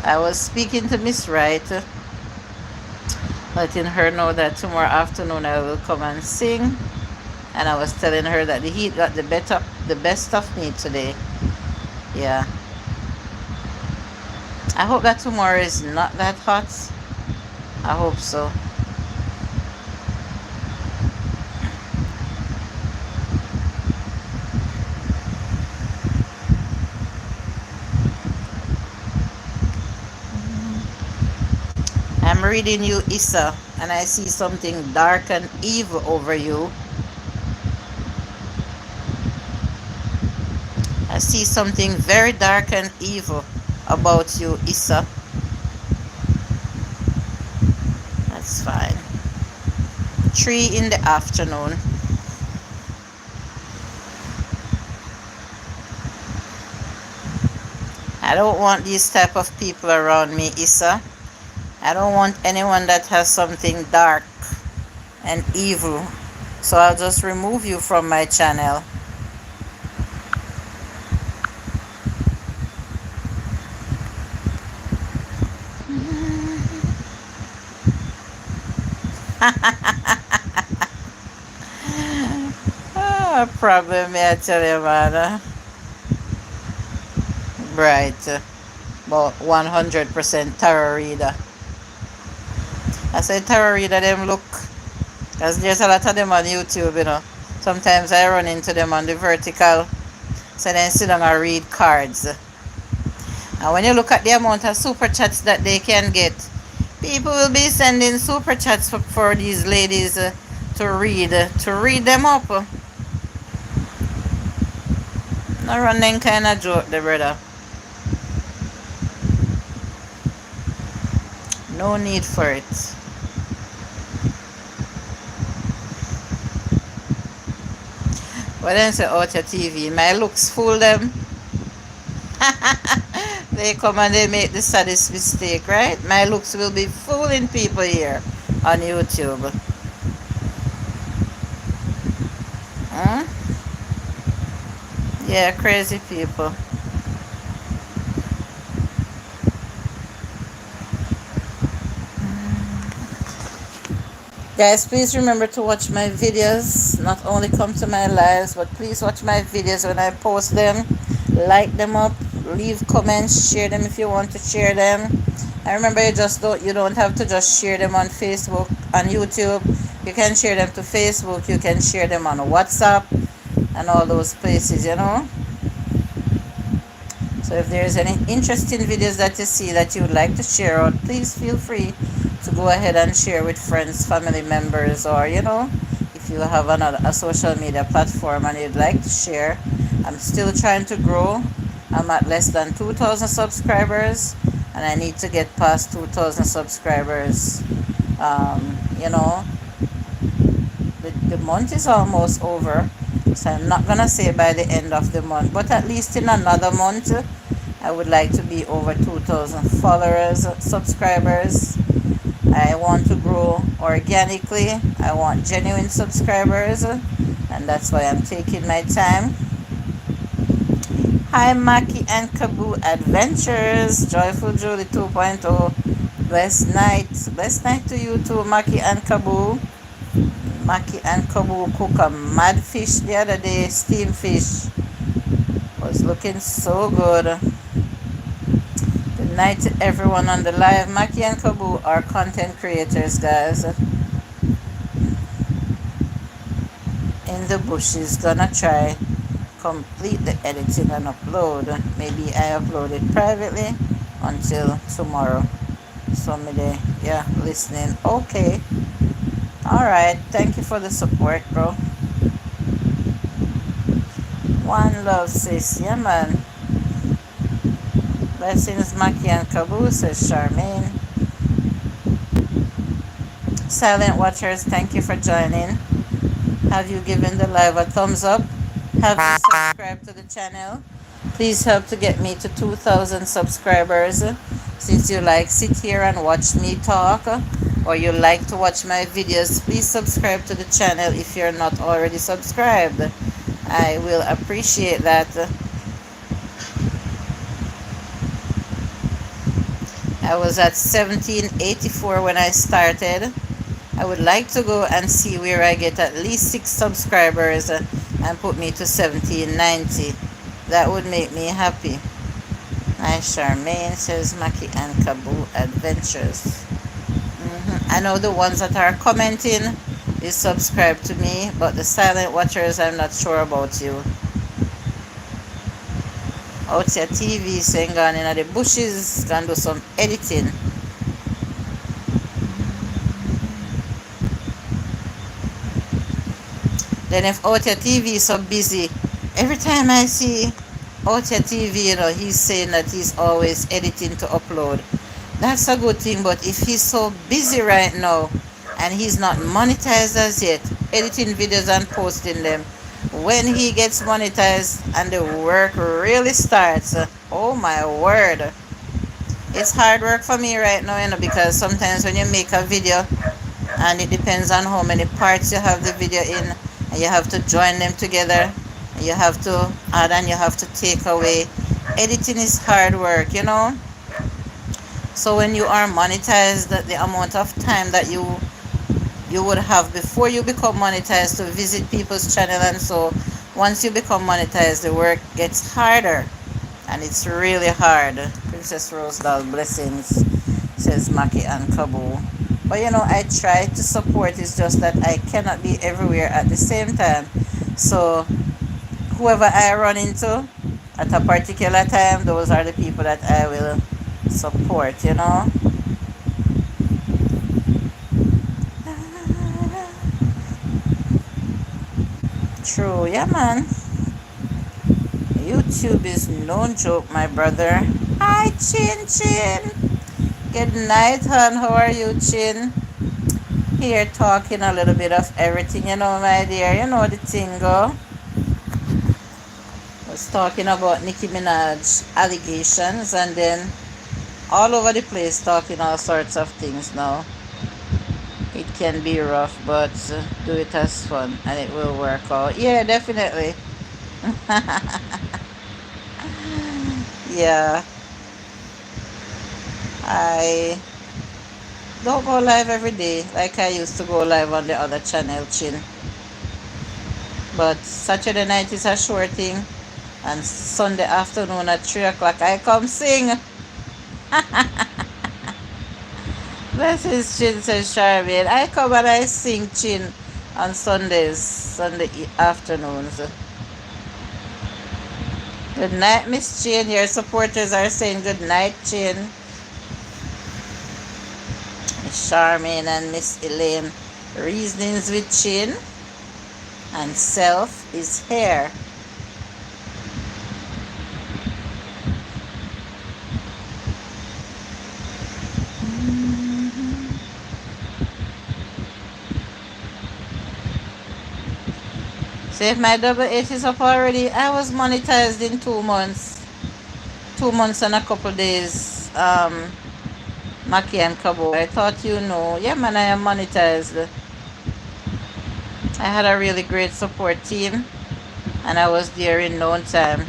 Speaker 1: I was speaking to Miss Wright, letting her know that tomorrow afternoon I will come and sing. And I was telling her that the heat got the best of me today. Yeah. I hope that tomorrow is not that hot. I hope so. I'm reading you, Issa, and I see something dark and evil over you. I see something very dark and evil about you, Issa. That's fine. 3 in the afternoon. I don't want these type of people around me, Issa. I don't want anyone that has something dark and evil. So I'll just remove you from my channel. Problem, I tell you, man. Right. About 100% tarot reader. I say tarot reader, them look. Because there's a lot of them on YouTube. Sometimes I run into them on the vertical. So then sit down and read cards. And when you look at the amount of super chats that they can get, people will be sending super chats for these ladies to read them up. Not running kind of joke, the brother. No need for it. What then say out your TV? My looks fool them. They come and they make the saddest mistake, right? My looks will be fooling people here on YouTube. Hmm? Yeah, crazy people. Guys, please remember to watch my videos. Not only come to my lives, but please watch my videos when I post them. Like them up, leave comments, share them if you want to share them. And remember, you don't have to just share them on Facebook, on YouTube. You can share them to Facebook. You can share them on WhatsApp and all those places. So if there's any interesting videos that you see that you would like to share out, please feel free to go ahead and share with friends, family members, or if you have a social media platform and you'd like to share. I'm still trying to grow. I'm at less than 2,000 subscribers, and I need to get past 2,000 subscribers. Um, you know, the month is almost over, so I'm not gonna say by the end of the month, but at least in another month, I would like to be over 2,000 followers, subscribers. I want to grow organically. I want genuine subscribers, and that's why I'm taking my time. Hi, Maki and Kabu Adventures, Joyfuljulie 2.0. Blessed night. Blessed night to you too, Maki and Kabu. Maki and Kabu cook a mad fish the other day, steamed fish. Was looking so good. Good night to everyone on the live. Maki and Kabu are content creators, guys. In the bushes, gonna try complete the editing and upload. Maybe I upload it privately until tomorrow. Somebody, yeah, listening. Okay. Alright. Thank you for the support, bro. One love, sis. Yeah, man. Blessings, Maki and Kabu, says Charmaine. Silent watchers, thank you for joining. Have you given the live a thumbs up? Have you subscribed to the channel? Please help to get me to 2,000 subscribers. Since you like sit here and watch me talk, or you like to watch my videos, please subscribe to the channel if you're not already subscribed. I will appreciate that. I was at 1784 when I started. I would like to go and see where I get at least 6 subscribers and put me to 1790. That would make me happy. Hi, Charmaine, says Maki and Kabu Adventures. I know the ones that are commenting is subscribe to me, but the silent watchers, I'm not sure about you. Out your TV saying gone in the bushes, can do some editing. Then if out your TV is so busy, every time I see out your TV, he's saying that he's always editing to upload. That's a good thing, but if he's so busy right now and he's not monetized as yet, editing videos and posting them, when he gets monetized and the work really starts, oh my word, it's hard work for me right now, because sometimes when you make a video and it depends on how many parts you have the video in, and you have to join them together, and you have to add and you have to take away. Editing is hard work. So when you are monetized, the amount of time that you would have before you become monetized to visit people's channel, and so once you become monetized, the work gets harder, and it's really hard. Princess Rosedal, blessings, says Maki and Kabu. But I try to support. It's just that I cannot be everywhere at the same time. So whoever I run into at a particular time, those are the people that I will support. True, yeah, man. YouTube is no joke, my brother. Hi, Chin Chin. Good night, hon. How are you, Chin? Here talking a little bit of everything, my dear. You know the thing, go. was talking about Nicki Minaj allegations, and then all over the place talking all sorts of things now. It can be rough, but do it as fun and it will work out. Yeah, definitely. Yeah, I don't go live every day like I used to go live on the other channel, Chin. But Saturday night is a sure thing, and Sunday afternoon at 3 o'clock I come sing. This is Chin, says Charmaine. I come and I sing Chin on Sundays, afternoons. Good night, Miss Chin. Your supporters are saying good night, Chin. Miss Charmaine and Miss Elaine. Reasonings with Chin and self is hair. So if my double H is up already, I was monetized in 2 months. 2 months and a couple days. Maki and Kabo. I thought you know. Yeah, man, I am monetized. I had a really great support team, and I was there in no time.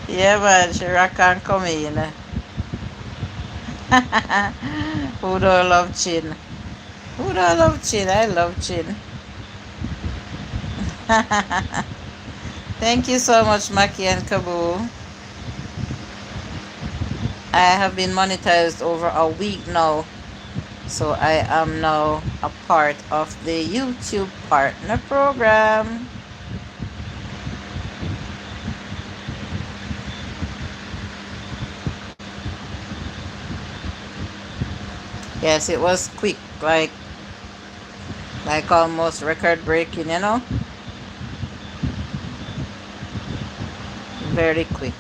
Speaker 1: Yeah, man, she rock and come in. Who don't love Chin? Who don't love Chin? I love Chin. Thank you so much, Maki and Kabu. I have been monetized over a week now, so I am now a part of the YouTube partner program. Yes, it was quick, like almost record breaking, very quick.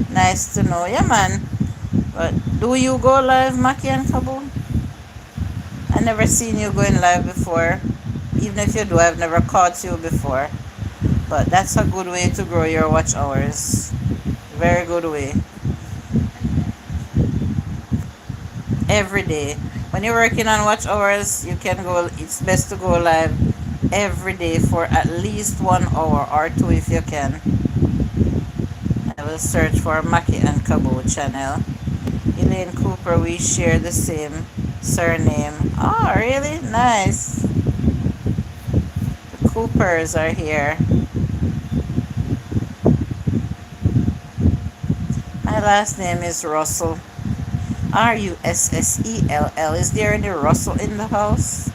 Speaker 1: Nice to know. Yeah, man. But do you go live, Maki and Kaboom? I never seen you going live before. Even if you do, I've never caught you before. But that's a good way to grow your watch hours. Very good way. Every day. When you're working on watch hours, you can go, it's best to go live every day for at least 1 hour or two if you can. I will search for Maki and Kabo channel. Elaine Cooper, we share the same surname. Oh, really? Nice. The Coopers are here. My last name is Russell. Russell. Is there any Russell in the house?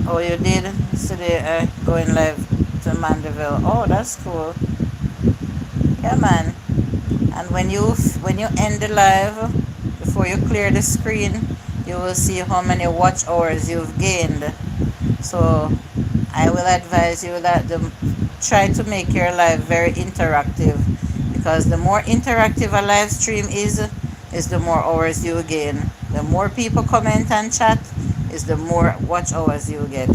Speaker 1: Oh, you did? So they going live to Mandeville. Oh, that's cool. Yeah, man. And when you end the live, before you clear the screen, you will see how many watch hours you've gained. So I will advise you that try to make your live very interactive, because the more interactive a live stream is the more hours you gain. The more people comment and chat is the more watch hours you get.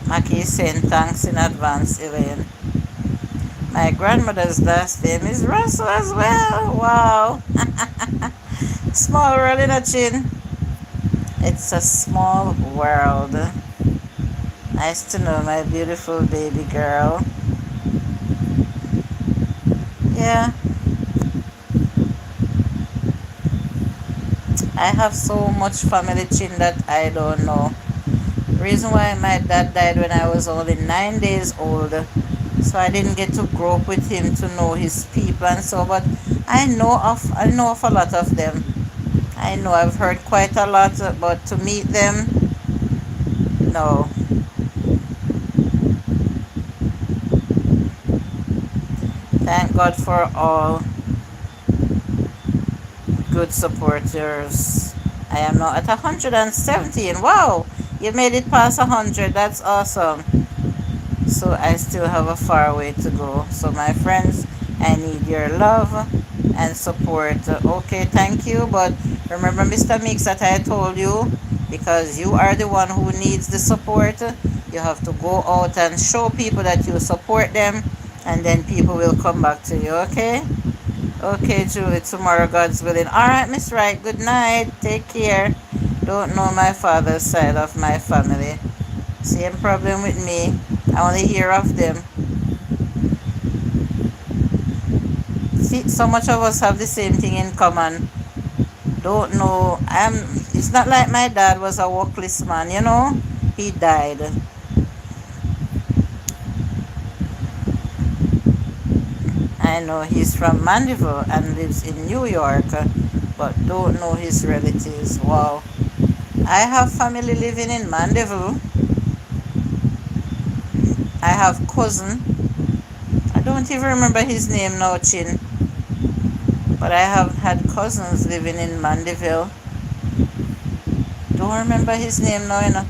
Speaker 1: Maki is saying thanks in advance, Elaine. My grandmother's last name is Russell as well. Wow. Small world in a Chin. It's a small world. Nice to know, my beautiful baby girl. Yeah. I have so much family, Chin, that I don't know. The reason why my dad died when I was only 9 days old So I didn't get to grow up with him to know his people and so, but I know of a lot of them. I know I've heard quite a lot, but to meet them, no. Thank God for all good supporters. I am now at 117. Wow, you made it past 100. That's awesome. So I still have a far way to go. So my friends, I need your love and support. Okay, thank you. But remember, Mr. Mix, that I told you, because you are the one who needs the support. You have to go out and show people that you support them, and then people will come back to you. Okay? Okay, Julie. Tomorrow, God's willing. All right, Miss Wright. Good night. Take care. Don't know my father's side of my family. Same problem with me. I only hear of them. See, so much of us have the same thing in common. Don't know. It's not like my dad was a workless man, you know? He died. I know he's from Mandeville and lives in New York, but don't know his relatives. Wow. I have family living in Mandeville. I have cousin. I don't even remember his name now, Chin. But I have had cousins living in Mandeville. Don't remember his name now, you know.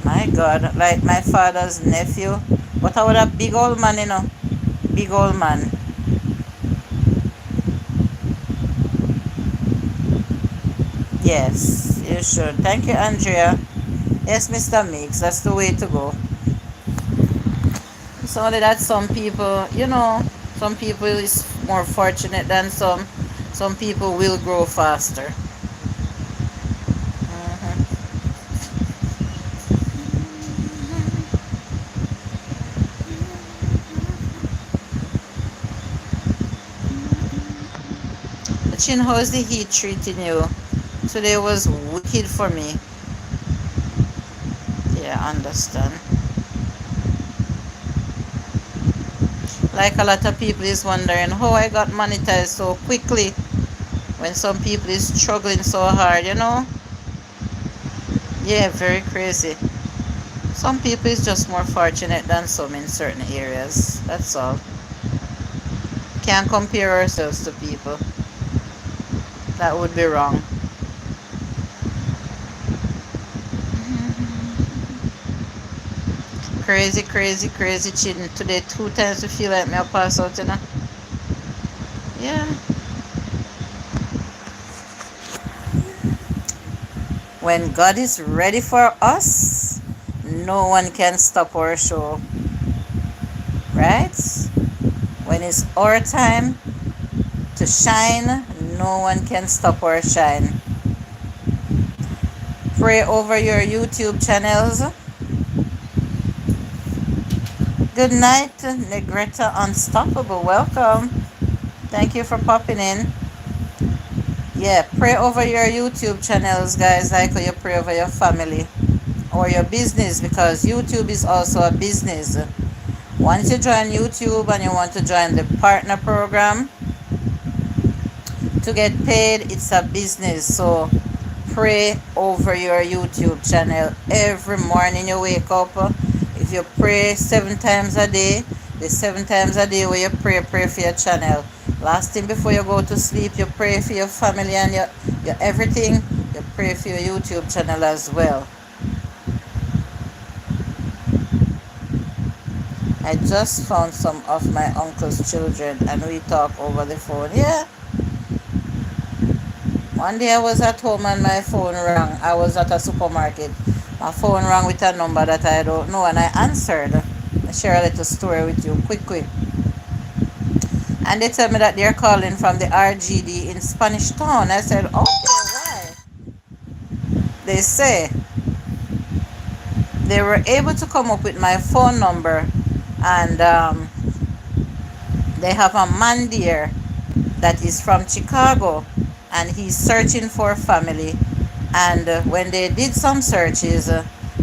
Speaker 1: My God, like my father's nephew. But I would have big old man, you know. Big old man. Yes, you should. Thank you, Andrea. Yes, Mr. Mix, that's the way to go. It's only that some people, some people is more fortunate than some. Some people will grow faster. Mhm. But how is the heat treating you? Today was wicked for me. Yeah, I understand. Like a lot of people is wondering how I got monetized so quickly when some people is struggling so hard. Yeah, very crazy. Some people is just more fortunate than some in certain areas. That's all. Can't compare ourselves to people. That would be wrong. Crazy, crazy, crazy cheating. Today, 2 times we feel like me a pass out. Yeah. When God is ready for us, no one can stop our show. Right? When it's our time to shine, no one can stop our shine. Pray over your YouTube channels. Good night, Negretta Unstoppable. Welcome. Thank you for popping in. Yeah, pray over your YouTube channels, guys, like how you pray over your family or your business, because YouTube is also a business. Once you join YouTube and you want to join the partner program to get paid, it's a business. So pray over your YouTube channel every morning you wake up. If you pray 7 times a day, the 7 times a day where you pray for your channel. Last thing before you go to sleep, you pray for your family and your everything. You pray for your YouTube channel as well. I just found some of my uncle's children and we talk over the phone. Yeah. One day I was at home and my phone rang. I was at a supermarket. My phone rang with a number that I don't know and I answered. I share a little story with you quick. And they tell me that they're calling from the RGD in Spanish Town. I said, okay, why? They say they were able to come up with my phone number and they have a man there that is from Chicago and he's searching for family. And when they did some searches,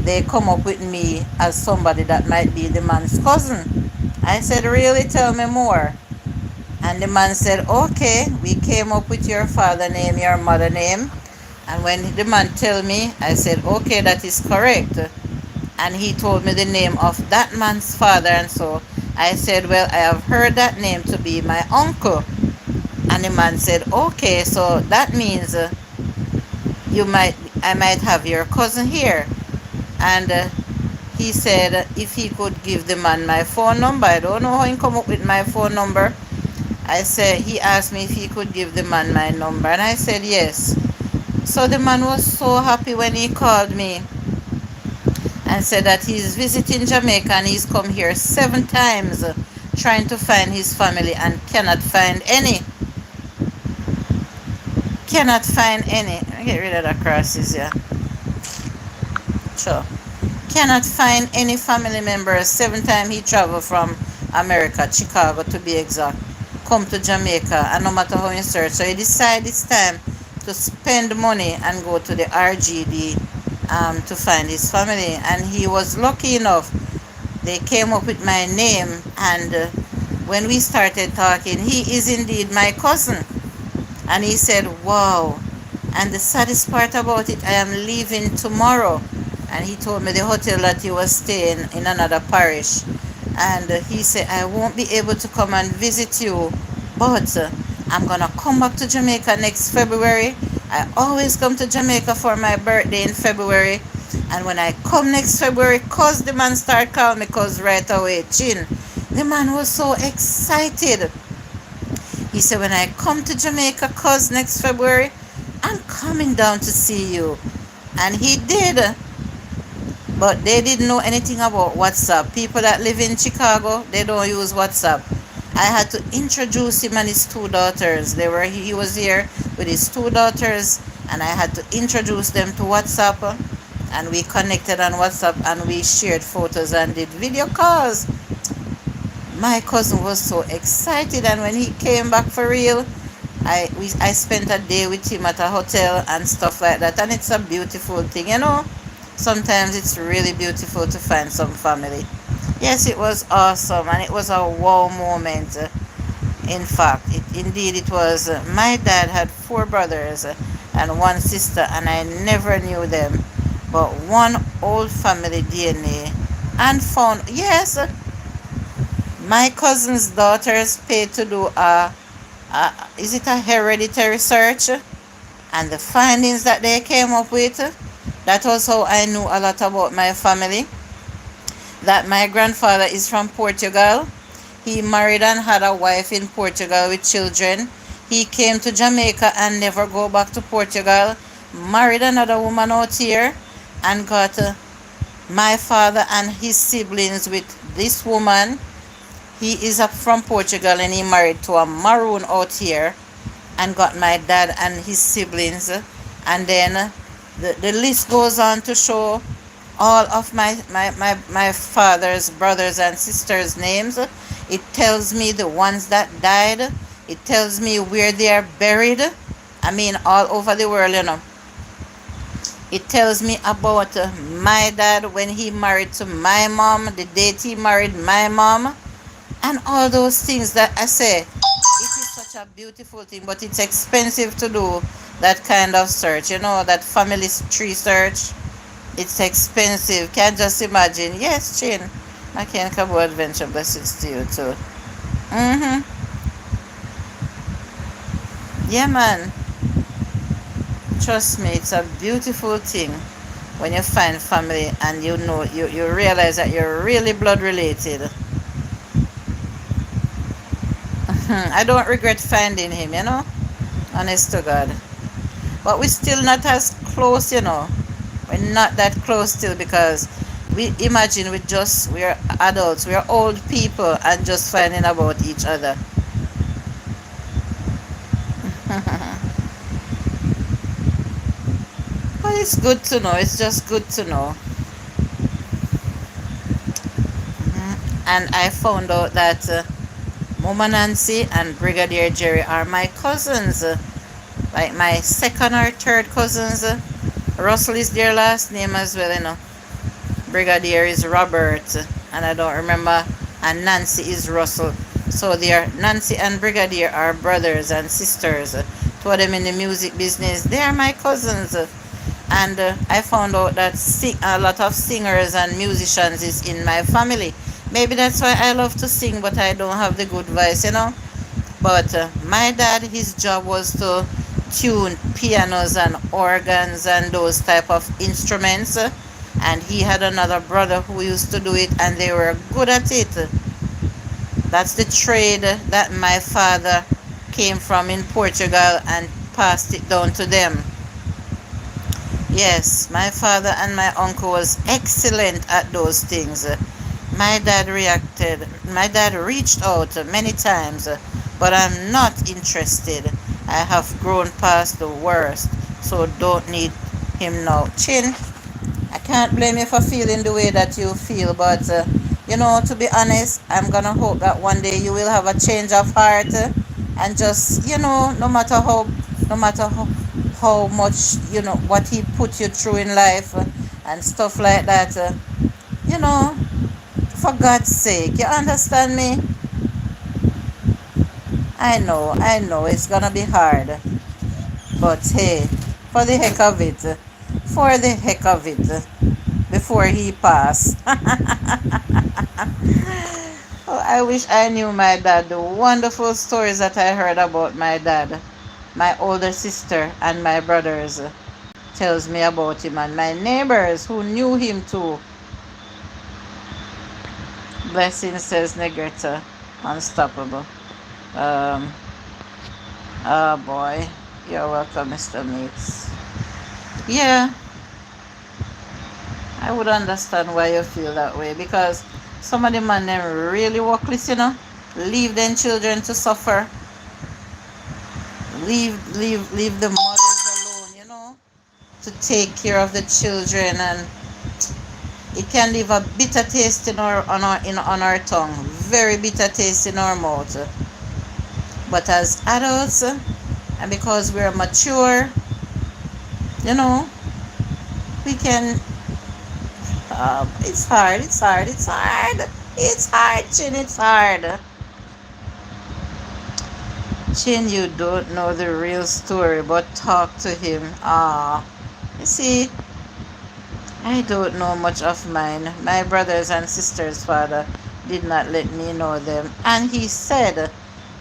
Speaker 1: they come up with me as somebody that might be the man's cousin. I said, really? Tell me more. And the man said, okay, we came up with your father name, your mother name. And when the man tell me, I said, okay, that is correct. And he told me the name of that man's father. And so I said, well, I have heard that name to be my uncle. And the man said, okay, so that means I might have your cousin here. And he said if he could give the man my phone number. I don't know how he come up with my phone number. I said, he asked me if he could give the man my number, and I said yes. So the man was so happy when he called me and said that he's visiting Jamaica and he's come here 7 times trying to find his family and cannot find any. Cannot find any. Let me get rid of the crosses, yeah. Sure. Cannot find any family members. 7 times he traveled from America, Chicago to be exact, come to Jamaica, and no matter how he search. So he decided this time to spend money and go to the RGD to find his family. And he was lucky enough. They came up with my name, and when we started talking, he is indeed my cousin. And he said, wow. And the saddest part about it, I am leaving tomorrow. And he told me the hotel that he was staying in another parish. And he said, I won't be able to come and visit you, but I'm going to come back to Jamaica next February. I always come to Jamaica for my birthday in February. And when I come next February, cause the man start calling me, cause right away, Chin. The man was so excited. He said, when I come to Jamaica, cause next February, I'm coming down to see you. And he did. But they didn't know anything about WhatsApp. People that live in Chicago, they don't use WhatsApp. I had to introduce him and his 2 daughters. He was here with his 2 daughters, and I had to introduce them to WhatsApp. And we connected on WhatsApp, and we shared photos and did video calls. My cousin was so excited, and when he came back for real, I spent a day with him at a hotel and stuff like that. And it's a beautiful thing, you know. Sometimes it's really beautiful to find some family. Yes, it was awesome, and it was a wow moment. In fact, indeed it was. My dad had 4 brothers and 1 sister, and I never knew them. But one old family DNA and found, yes, my cousin's daughters paid to do is it a hereditary search? And the findings that they came up with, that was how I knew a lot about my family. That my grandfather is from Portugal. He married and had a wife in Portugal with children. He came to Jamaica and never go back to Portugal. Married another woman out here and got my father and his siblings with this woman. He is up from Portugal and he married to a Maroon out here and got my dad and his siblings. And then the list goes on to show all of my father's brothers and sisters' names. It tells me the ones that died. It tells me where they are buried. I mean, all over the world, you know. It tells me about my dad when he married to my mom, the date he married my mom, and all those things that I say. It is such a beautiful thing, but it's expensive to do that kind of search, you know, that family tree search. It's expensive. Can't just imagine. Yes, Chin. I can Cabo Adventure. Blessings to you too. Yeah, man. Trust me, it's a beautiful thing when you find family and you know you realize that you're really blood related. I don't regret finding him, you know. Honest to God. But we're still not as close, you know. We're not that close still because we imagine we're adults, we're old people and just finding about each other. But it's good to know, it's just good to know. And I found out that Mama Nancy and Brigadier Jerry are my cousins, like my second or third cousins. Russell is their last name as well, you know. Brigadier is Robert, and I don't remember, and Nancy is Russell. So they are Nancy and Brigadier are brothers and sisters. Two of them in the music business. They are my cousins, and I found out that a lot of singers and musicians is in my family. Maybe that's why I love to sing, but I don't have the good voice. But my dad, his job was to tune pianos and organs and those type of instruments. And he had another brother who used to do it, and they were good at it. That's the trade that my father came from in Portugal and passed it down to them. Yes, my father and my uncle was excellent at those things. My dad reached out many times, but I'm not interested. I have grown past the worst, so don't need him now. Chin, I can't blame you for feeling the way that you feel, but to be honest, I'm gonna hope that one day you will have a change of heart, and just, no matter how much, what he put you through in life, and stuff like that, you know, for God's sake, you understand me? I know it's gonna be hard, but hey, for the heck of it, for the heck of it, before he passed. Oh, I wish I knew my dad. The wonderful stories that I heard about my dad, my older sister, and my brothers tells me about him, and my neighbors who knew him too. Blessing, says Negretta. Unstoppable. Um, oh boy. You're welcome, Mr. Meats. Yeah, I would understand why you feel that way, because some of the man them really workless. Leave them children to suffer. Leave the mothers alone, to take care of the children, and it can leave a bitter taste on our tongue, very bitter taste in our mouth. But as adults, and because we're mature, you know, we can. It's hard. It's hard, Chin. It's hard. Chin, you don't know the real story, but talk to him. You see, I don't know much of mine. My brothers and sisters' father did not let me know them. And he said,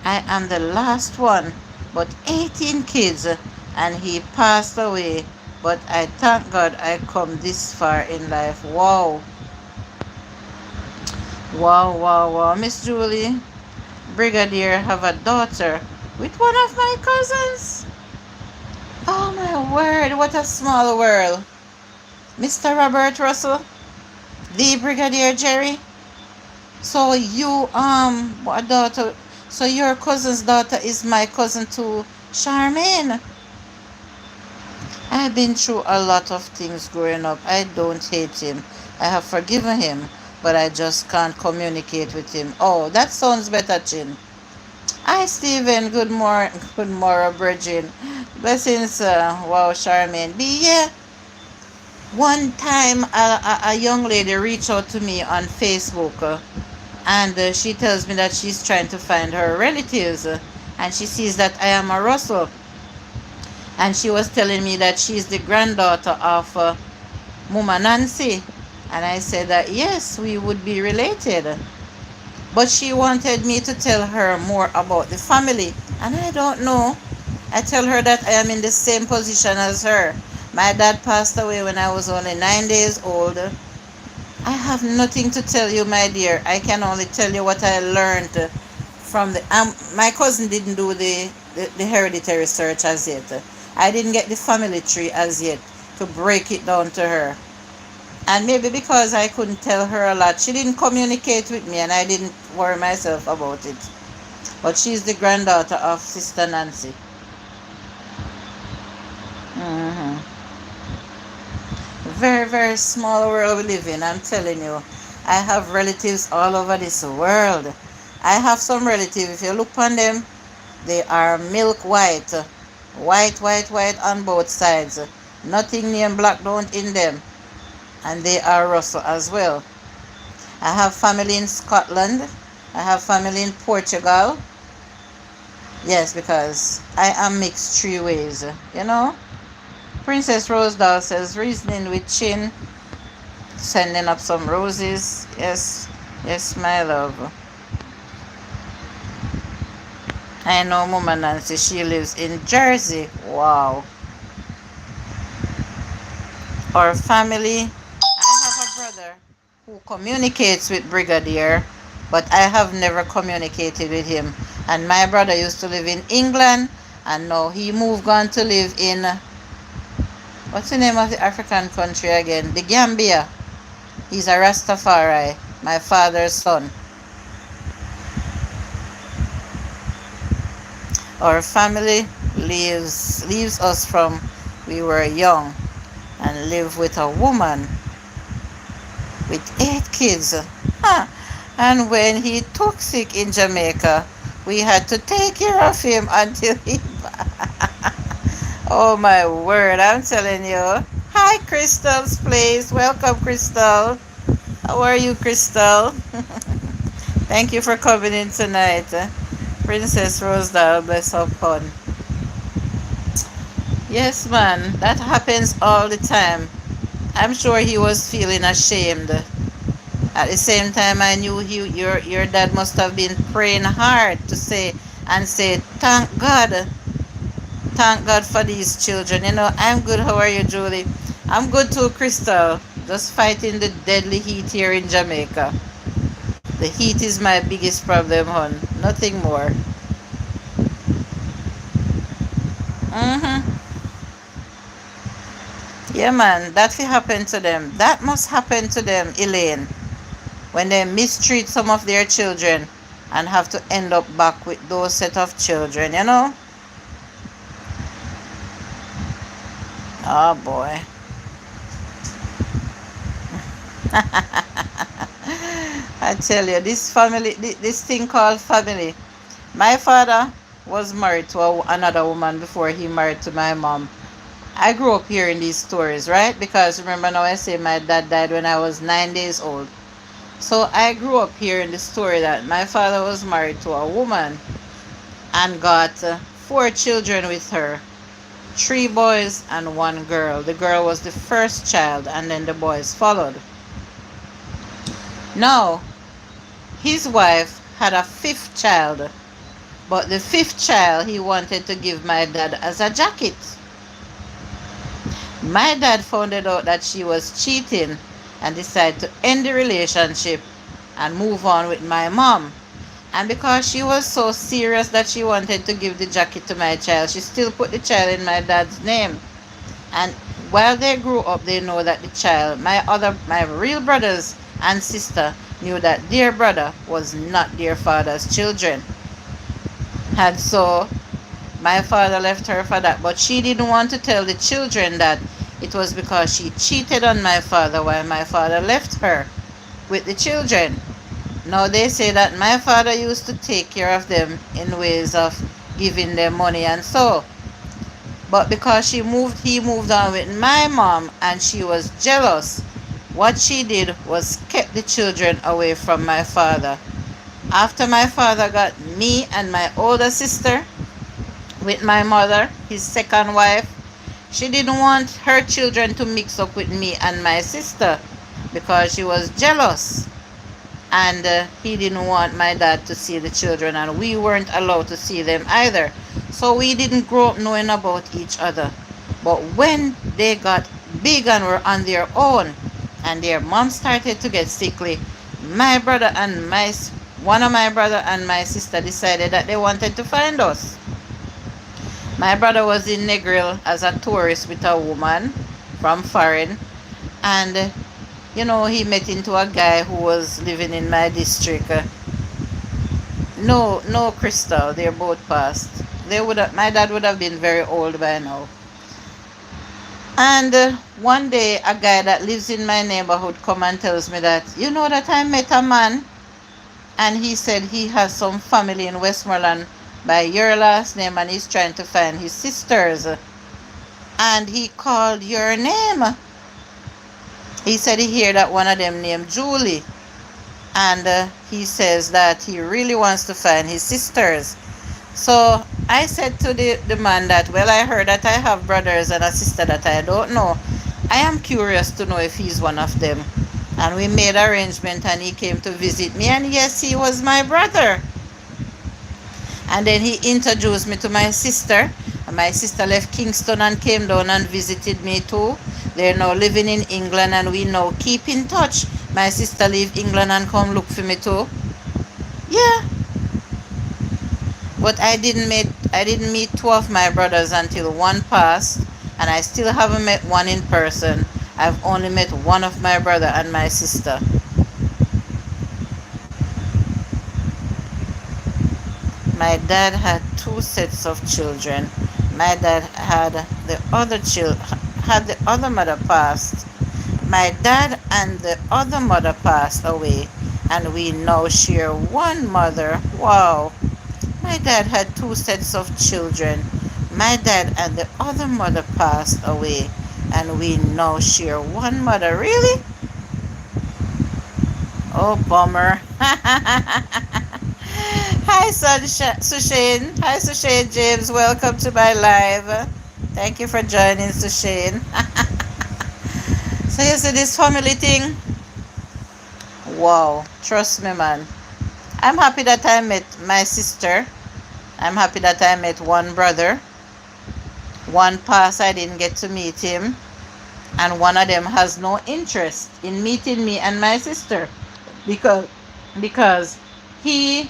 Speaker 1: I am the last one, but 18 kids, and he passed away. But I thank God I come this far in life. Wow. Wow, wow, wow. Miss Julie, Brigadier have a daughter with one of my cousins. Oh my word, what a small world. Mr. Robert Russell, the Brigadier Jerry. So you what daughter? So your cousin's daughter is my cousin too, Charmaine. I've been through a lot of things growing up. I don't hate him. I have forgiven him, but I just can't communicate with him. Oh, that sounds better, Chin. Hi, Stephen. Good morning. Good morning, Bridget. Blessings. Wow, Charmaine. Yeah. One time, a young lady reached out to me on Facebook, and she tells me that she's trying to find her relatives, and she sees that I am a Russell. And she was telling me that she's the granddaughter of Mama Nancy. And I said that yes, we would be related. But she wanted me to tell her more about the family. And I don't know. I tell her that I am in the same position as her. My dad passed away when I was only 9 days old. I have nothing to tell you, my dear. I can only tell you what I learned from the. My cousin didn't do the hereditary search as yet. I didn't get the family tree as yet to break it down to her. And maybe because I couldn't tell her a lot, she didn't communicate with me, and I didn't worry myself about it. But she's the granddaughter of Sister Nancy. hmm Very, very small world we live in, I'm telling you. I have relatives all over this world. I have some relatives, if you look on them, they are milk white. White, white, white on both sides. Nothing named black don't in them. and they are Russell as well. I have family in Scotland. I have family in Portugal. Yes, because I am mixed three ways, you know. Princess Rose Doll says, reasoning with chin, sending up some roses. Yes, yes, my love. I know Mama Nancy, she lives in Jersey. Wow. Our family, I have a brother who communicates with Brigadier, but I have never communicated with him. And my brother used to live in England, and now he moved on to live in, what's the name of the African country again? The Gambia. He's a Rastafari, my father's son. Our family leaves us from we were young and live with a woman with 8 kids. Huh. And when he took sick in Jamaica, we had to take care of him until he oh my word, I'm telling you. Hi Crystal's place. Welcome Crystal. How are you, Crystal? Thank you for coming in tonight. Princess Rosedale, bless her pun. Yes, man, that happens all the time. I'm sure he was feeling ashamed. At the same time, I knew your dad must have been praying hard to say, thank God for these children. You know, I'm good. How are you, Julie? I'm good too, Crystal. Just fighting the deadly heat here in Jamaica. The heat is my biggest problem, hon. Nothing more. Mm-hmm. Yeah, man, that will happen to them. That must happen to them, Elaine, when they mistreat some of their children and have to end up back with those set of children, you know? Oh, boy. I tell you, this family, this thing called family. My father was married to another woman before he married to my mom. I grew up hearing these stories, right? Because remember now I say my dad died when I was 9 days old. So I grew up hearing the story that my father was married to a woman and got 4 children with her. 3 boys and 1 girl. The girl was the first child and then the boys followed. Now, his wife had a 5th child, but the 5th child he wanted to give my dad as a jacket. My dad found out that she was cheating and decided to end the relationship and move on with my mom. And because she was so serious that she wanted to give the jacket to my child, she still put the child in my dad's name. And while they grew up, they know that the child, my real brothers and sister, knew that their brother was not their father's children. And so my father left her for that. But she didn't want to tell the children that it was because she cheated on my father while my father left her with the children. Now they say that my father used to take care of them in ways of giving them money and so. But because he moved on with my mom and she was jealous, what she did was kept the children away from my father. After my father got me and my older sister with my mother, his second wife, she didn't want her children to mix up with me and my sister because she was jealous. And he didn't want my dad to see the children, and we weren't allowed to see them either. So we didn't grow up knowing about each other. But when they got big and were on their own, and their mom started to get sickly, one of my brother and my sister decided that they wanted to find us. My brother was in Negril as a tourist with a woman from foreign, and he met into a guy who was living in my district. No, Crystal, they're both passed. My dad would have been very old by now. And one day, a guy that lives in my neighborhood come and tells me that, that I met a man, and he said he has some family in Westmoreland by your last name, and he's trying to find his sisters. And he called your name. He said he heard that one of them named Julie, and he says that he really wants to find his sisters. So I said to the man that, well, I heard that I have brothers and a sister that I don't know. I am curious to know if he's one of them. And we made arrangement and he came to visit me, and yes, he was my brother. And then he introduced me to my sister. And my sister left Kingston and came down and visited me too. They're now living in England and we now keep in touch. My sister leave England and come look for me too. Yeah. But I didn't meet two of my brothers until one passed, and I still haven't met one in person. I've only met one of my brother and my sister. My dad had two sets of children. My dad had the other mother passed. My dad and the other mother passed away, and we now share one mother. Wow. My dad had two sets of children. My dad and the other mother passed away, and we now share one mother. Really? Oh, bummer. Hi, Sushane. Hi, Sushane James. Welcome to my live. Thank you for joining, Sushane. So, you see this family thing? Wow. Trust me, man. I'm happy that I met my sister. I'm happy that I met one brother. One passed, I didn't get to meet him. And one of them has no interest in meeting me and my sister. Because because he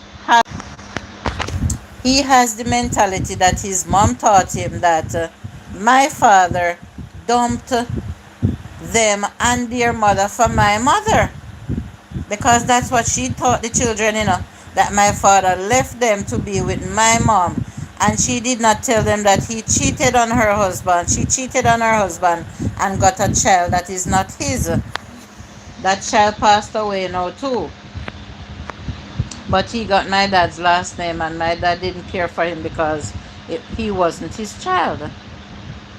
Speaker 1: he has the mentality that his mom taught him that my father dumped them and their mother for my mother, because that's what she taught the children, that my father left them to be with my mom, and she did not tell them that he cheated on her husband. She cheated on her husband and got a child that is not his. That child passed away now too. But he got my dad's last name, and my dad didn't care for him because he wasn't his child.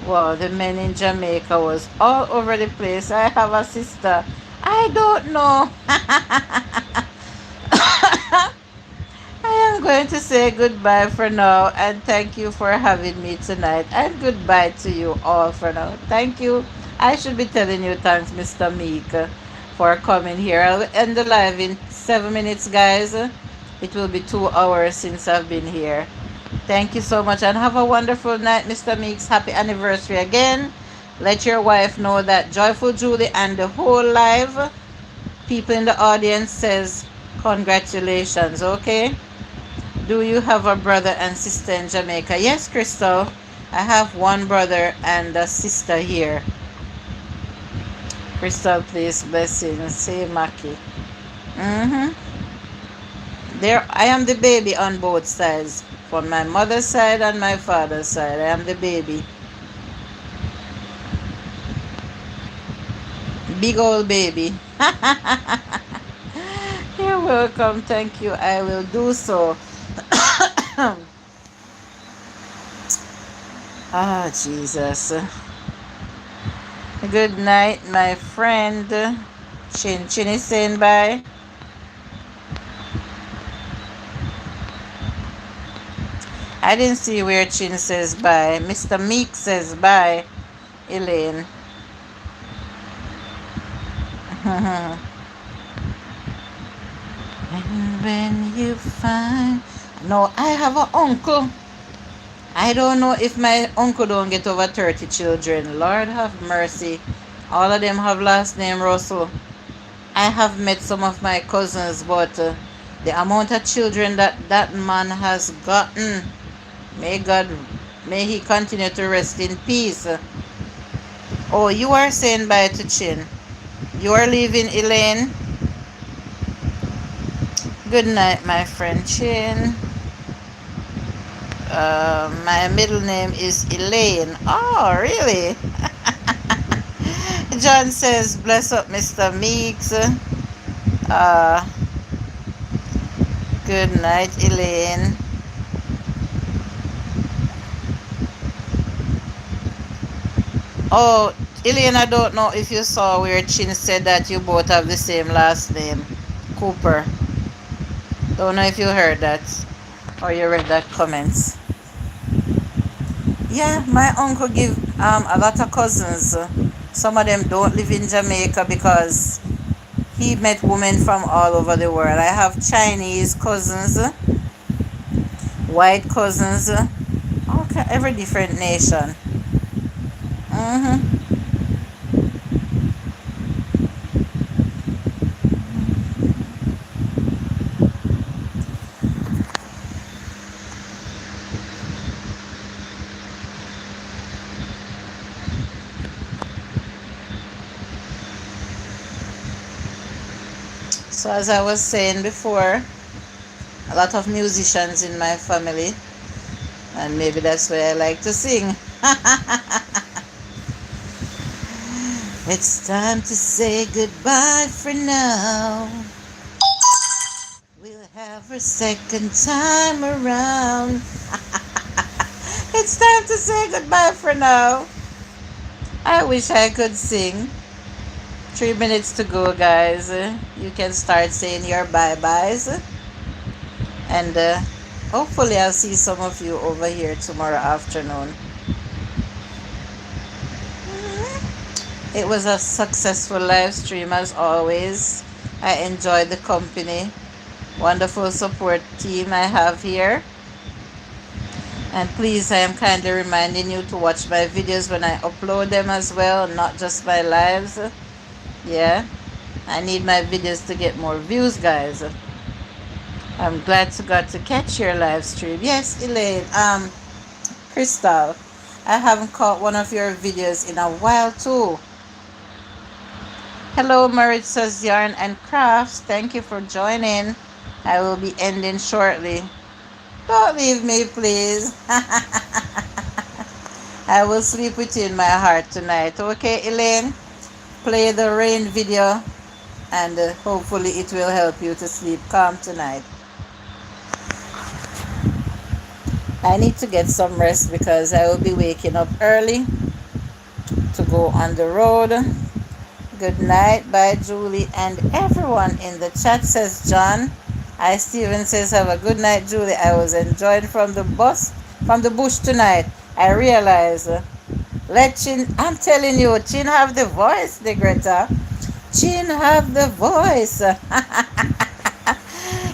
Speaker 1: Well, the men in Jamaica was all over the place. I have a sister. I don't know. I am going to say goodbye for now, and thank you for having me tonight. And goodbye to you all for now. Thank you. I should be telling you thanks, Mr. Meek, for coming here. I'll end the live in 7 minutes, guys. It will be 2 hours since I've been here. Thank you so much, and have a wonderful night, Mr. Meeks. Happy anniversary again. Let your wife know that Joyful Julie and the whole live people in the audience says congratulations, okay? Do you have a brother and sister in Jamaica? Yes, Crystal. I have one brother and a sister here. Crystal, please, blessings. Say Maki. There, I am the baby on both sides. From my mother's side and my father's side, I am the baby. Big old baby. You're welcome. Thank you. I will do so. Ah, Jesus. Good night, my friend. Chin is saying bye. I didn't see where Chin says bye. Mr. Meek says bye. Elaine. And when you find... No, I have an uncle. I don't know if my uncle don't get over 30 children. Lord have mercy. All of them have last name Russell. I have met some of my cousins, but the amount of children that man has gotten, may he continue to rest in peace. Oh, you are saying bye to Chin. You are leaving, Elaine. Good night, my friend Chin. My middle name is Elaine. Oh, really? John says, bless up, Mr. Meeks. Good night, Elaine. Oh, Elaine, I don't know if you saw where Chin said that you both have the same last name, Cooper. Don't know if you heard that or you read that comments. Yeah, my uncle give a lot of cousins. Some of them don't live in Jamaica because he met women from all over the world. I have Chinese cousins, white cousins, okay, every different nation. hmm So as I was saying before, a lot of musicians in my family, and maybe that's why I like to sing. It's time to say goodbye for now. We'll have a second time around. It's time to say goodbye for now. I wish I could sing. 3 minutes to go, guys. You can start saying your bye byes. And hopefully, I'll see some of you over here tomorrow afternoon. It was a successful live stream as always. I enjoyed the company. Wonderful support team I have here. And please, I am kindly reminding you to watch my videos when I upload them as well, not just my lives. Yeah, I need my videos to get more views, guys. I'm glad to God to catch your live stream. Yes, Elaine, Crystal, I haven't caught one of your videos in a while too. Hello, Maritza's Yarn and Crafts. Thank you for joining. I will be ending shortly. Don't leave me, please. I will sleep with you in my heart tonight. Okay, Elaine? Play the rain video and hopefully it will help you to sleep calm tonight. I need to get some rest because I will be waking up early to go on the road. Good night. Bye, Julie. And everyone in the chat, says John. I Steven says, have a good night, Julie. I was enjoying from the bush tonight. I realize, let Chin, I'm telling you, Chin have the voice, the Greta. Chin have the voice.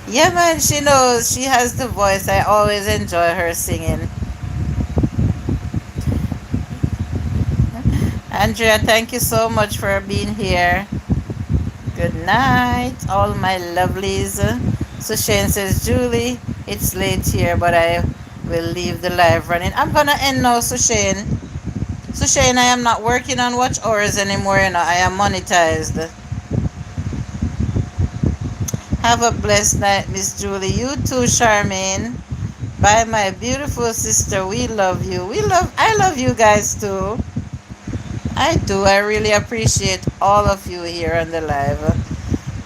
Speaker 1: Yeah, man, she knows. She has the voice. I always enjoy her singing. Andrea, thank you so much for being here. Good night, all my lovelies. So Shane says, Julie, it's late here, but I will leave the live running. I'm gonna end now, So Shane. So Shane, I am not working on watch hours anymore, you know. I am monetized. Have a blessed night, Miss Julie. You too, Charmaine. Bye, my beautiful sister. We love you. I love you guys too. I do. I really appreciate all of you here on the live.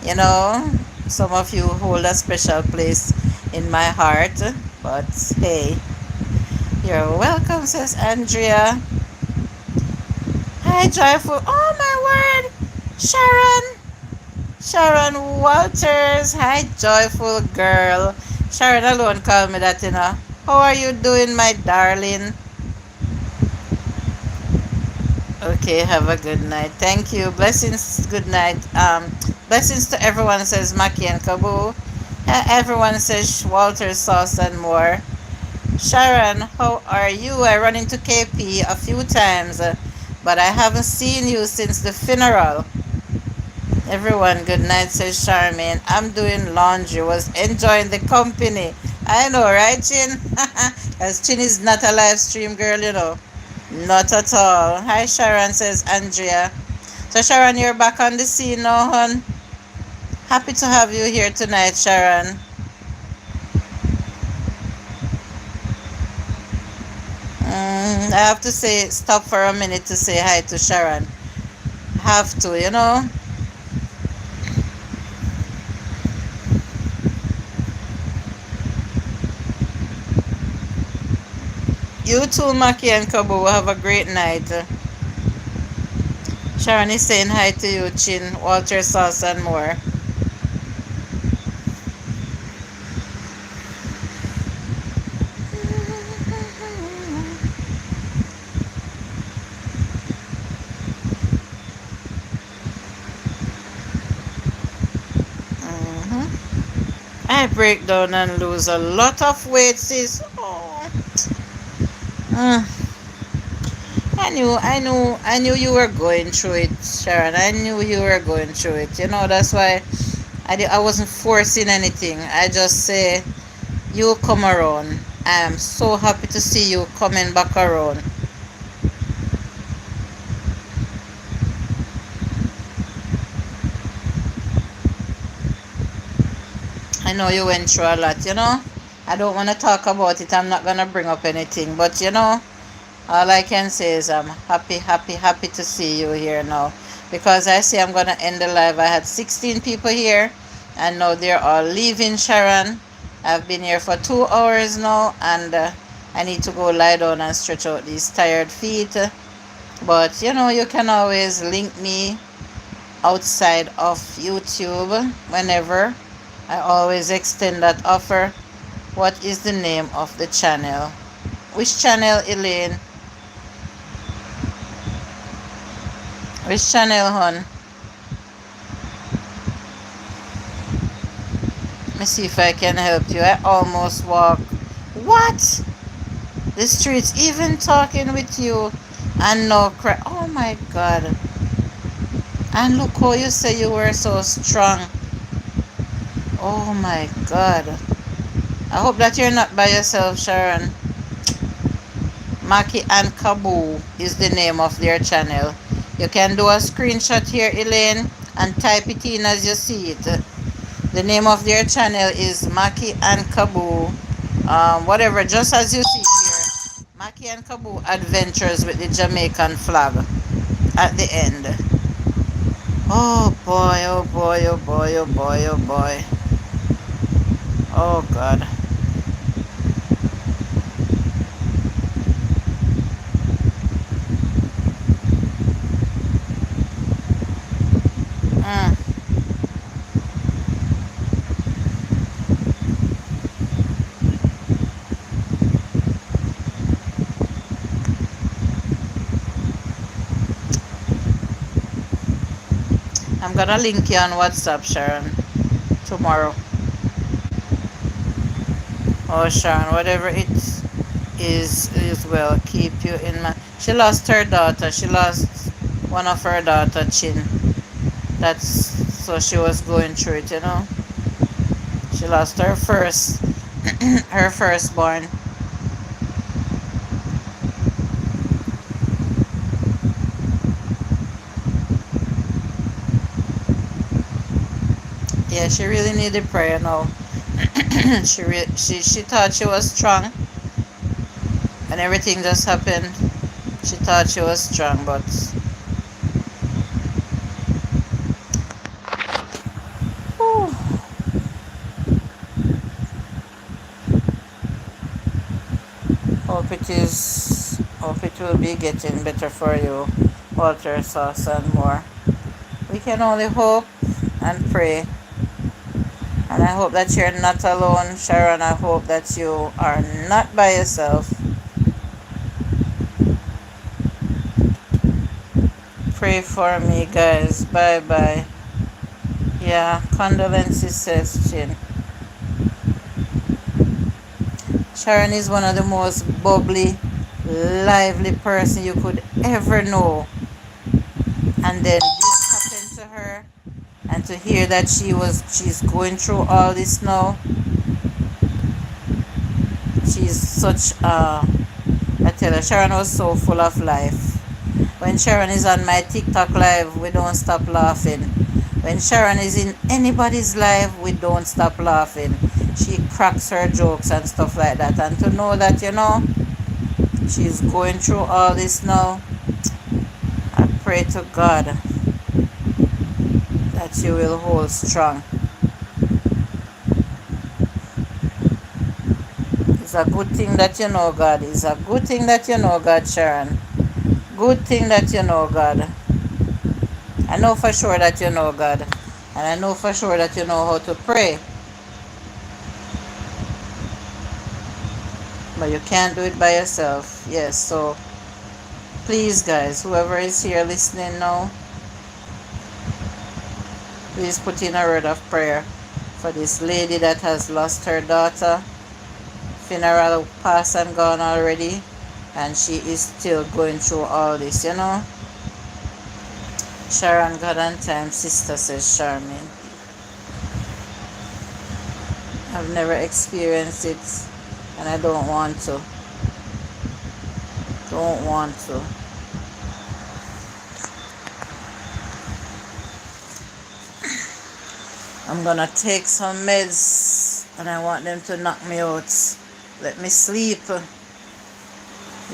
Speaker 1: You know, some of you hold a special place in my heart. But hey, you're welcome, says Andrea. Hi, Joyful. Oh, my word. Sharon Walters. Hi, Joyful girl. Sharon alone called me that, you know. How are you doing, my darling? Okay, have a good night. Thank you. Blessings. Good night. Blessings to everyone, says Maki and Kabu. Everyone says Walter Sauce and more. Sharon, how are you? I run into KP a few times, but I haven't seen you since the funeral. Everyone, good night, says Charmaine. I'm doing laundry. Was enjoying the company. I know, right, Chin? Because Chin is not a live stream girl, you know. Not at all. Hi, Sharon, says Andrea. So, Sharon, you're back on the scene now, hon. Happy to have you here tonight, Sharon. I have to say, stop for a minute to say hi to Sharon. Have to, you know. You too, Maki and Kabu. Have a great night. Sharon is saying hi to you, Chin, Walter Sauce, and more. Mhm. I break down and lose a lot of weight, sis. Oh. Mm. I knew you were going through it, Sharon. I knew you were going through it. You know, that's why I wasn't forcing anything. I just say, you come around. I am so happy to see you coming back around. I know you went through a lot, you know. I don't want to talk about it. I'm not going to bring up anything. But, you know, all I can say is I'm happy, happy, happy to see you here now. Because I say I'm going to end the live. I had 16 people here. And now they're all leaving, Sharon. I've been here for 2 hours now. And I need to go lie down and stretch out these tired feet. But, you know, you can always link me outside of YouTube whenever. I always extend that offer. What is the name of the channel? Which channel, Elaine? Which channel, hon? Let me see if I can help you. I almost walk. What? The streets even talking with you and no cry. Oh my God. And look how you say you were so strong. Oh my God. I hope that you're not by yourself, Sharon. Maki and Kabu is the name of their channel. You can do a screenshot here, Elaine, and type it in as you see it. The name of their channel is Maki and Kabu. Whatever, just as you see here. Maki and Kabu Adventures with the Jamaican flag at the end. Oh boy, oh boy, oh boy, oh boy, oh boy. Oh God. Mm. I'm gonna link you on WhatsApp, Sharon, tomorrow. Oh, Sharon, whatever it is well. Keep you in mind. She lost her daughter. She lost one of her daughter, Chin. That's so she was going through it, you know. She lost her first, her firstborn. Yeah, she really needed prayer now. She thought she was strong, and everything just happened. She thought she was strong, but whew, hope it will be getting better for you, Walter Sauce and more. We can only hope and pray. And I hope that you're not alone, Sharon. I hope that you are not by yourself. Pray for me, guys. Bye bye. Yeah, condolences, says Chin. Sharon is one of the most bubbly, lively person you could ever know. And then this happened to her. And to hear that she's going through all this now. She's such I tell her, Sharon was so full of life. When Sharon is on my TikTok live, we don't stop laughing. When Sharon is in anybody's live, we don't stop laughing. She cracks her jokes and stuff like that. And to know that, you know, she's going through all this now, I pray to God that you will hold strong. It's a good thing that you know God. It's a good thing that you know God, Sharon. Good thing that you know God. I know for sure that you know God. And I know for sure that you know how to pray. But you can't do it by yourself. Yes, so please, guys, whoever is here listening now, please put in a word of prayer for this lady that has lost her daughter. Funeral passed and gone already, and she is still going through all this, you know. Sharon, God and time, sister, says Charmaine. I've never experienced it, and I don't want to. Don't want to. I'm gonna take some meds, and I want them to knock me out. Let me sleep.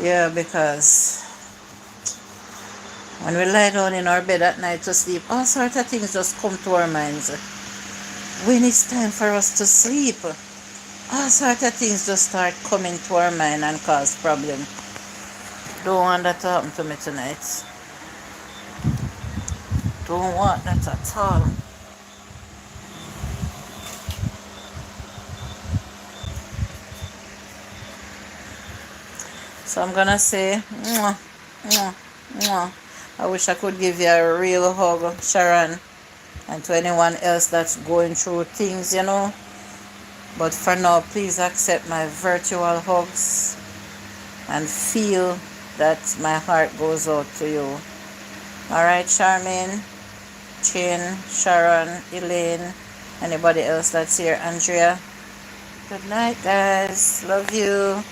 Speaker 1: Yeah, because when we lie down in our bed at night to sleep, all sorts of things just come to our minds. When it's time for us to sleep, all sorts of things just start coming to our mind and cause problems. Don't want that to happen to me tonight. Don't want that at all. So I'm gonna say, mwah, mwah, mwah. I wish I could give you a real hug, Sharon, and to anyone else that's going through things, you know. But for now, please accept my virtual hugs and feel that my heart goes out to you. Alright, Charmaine, Chin, Sharon, Elaine, anybody else that's here, Andrea. Good night, guys. Love you.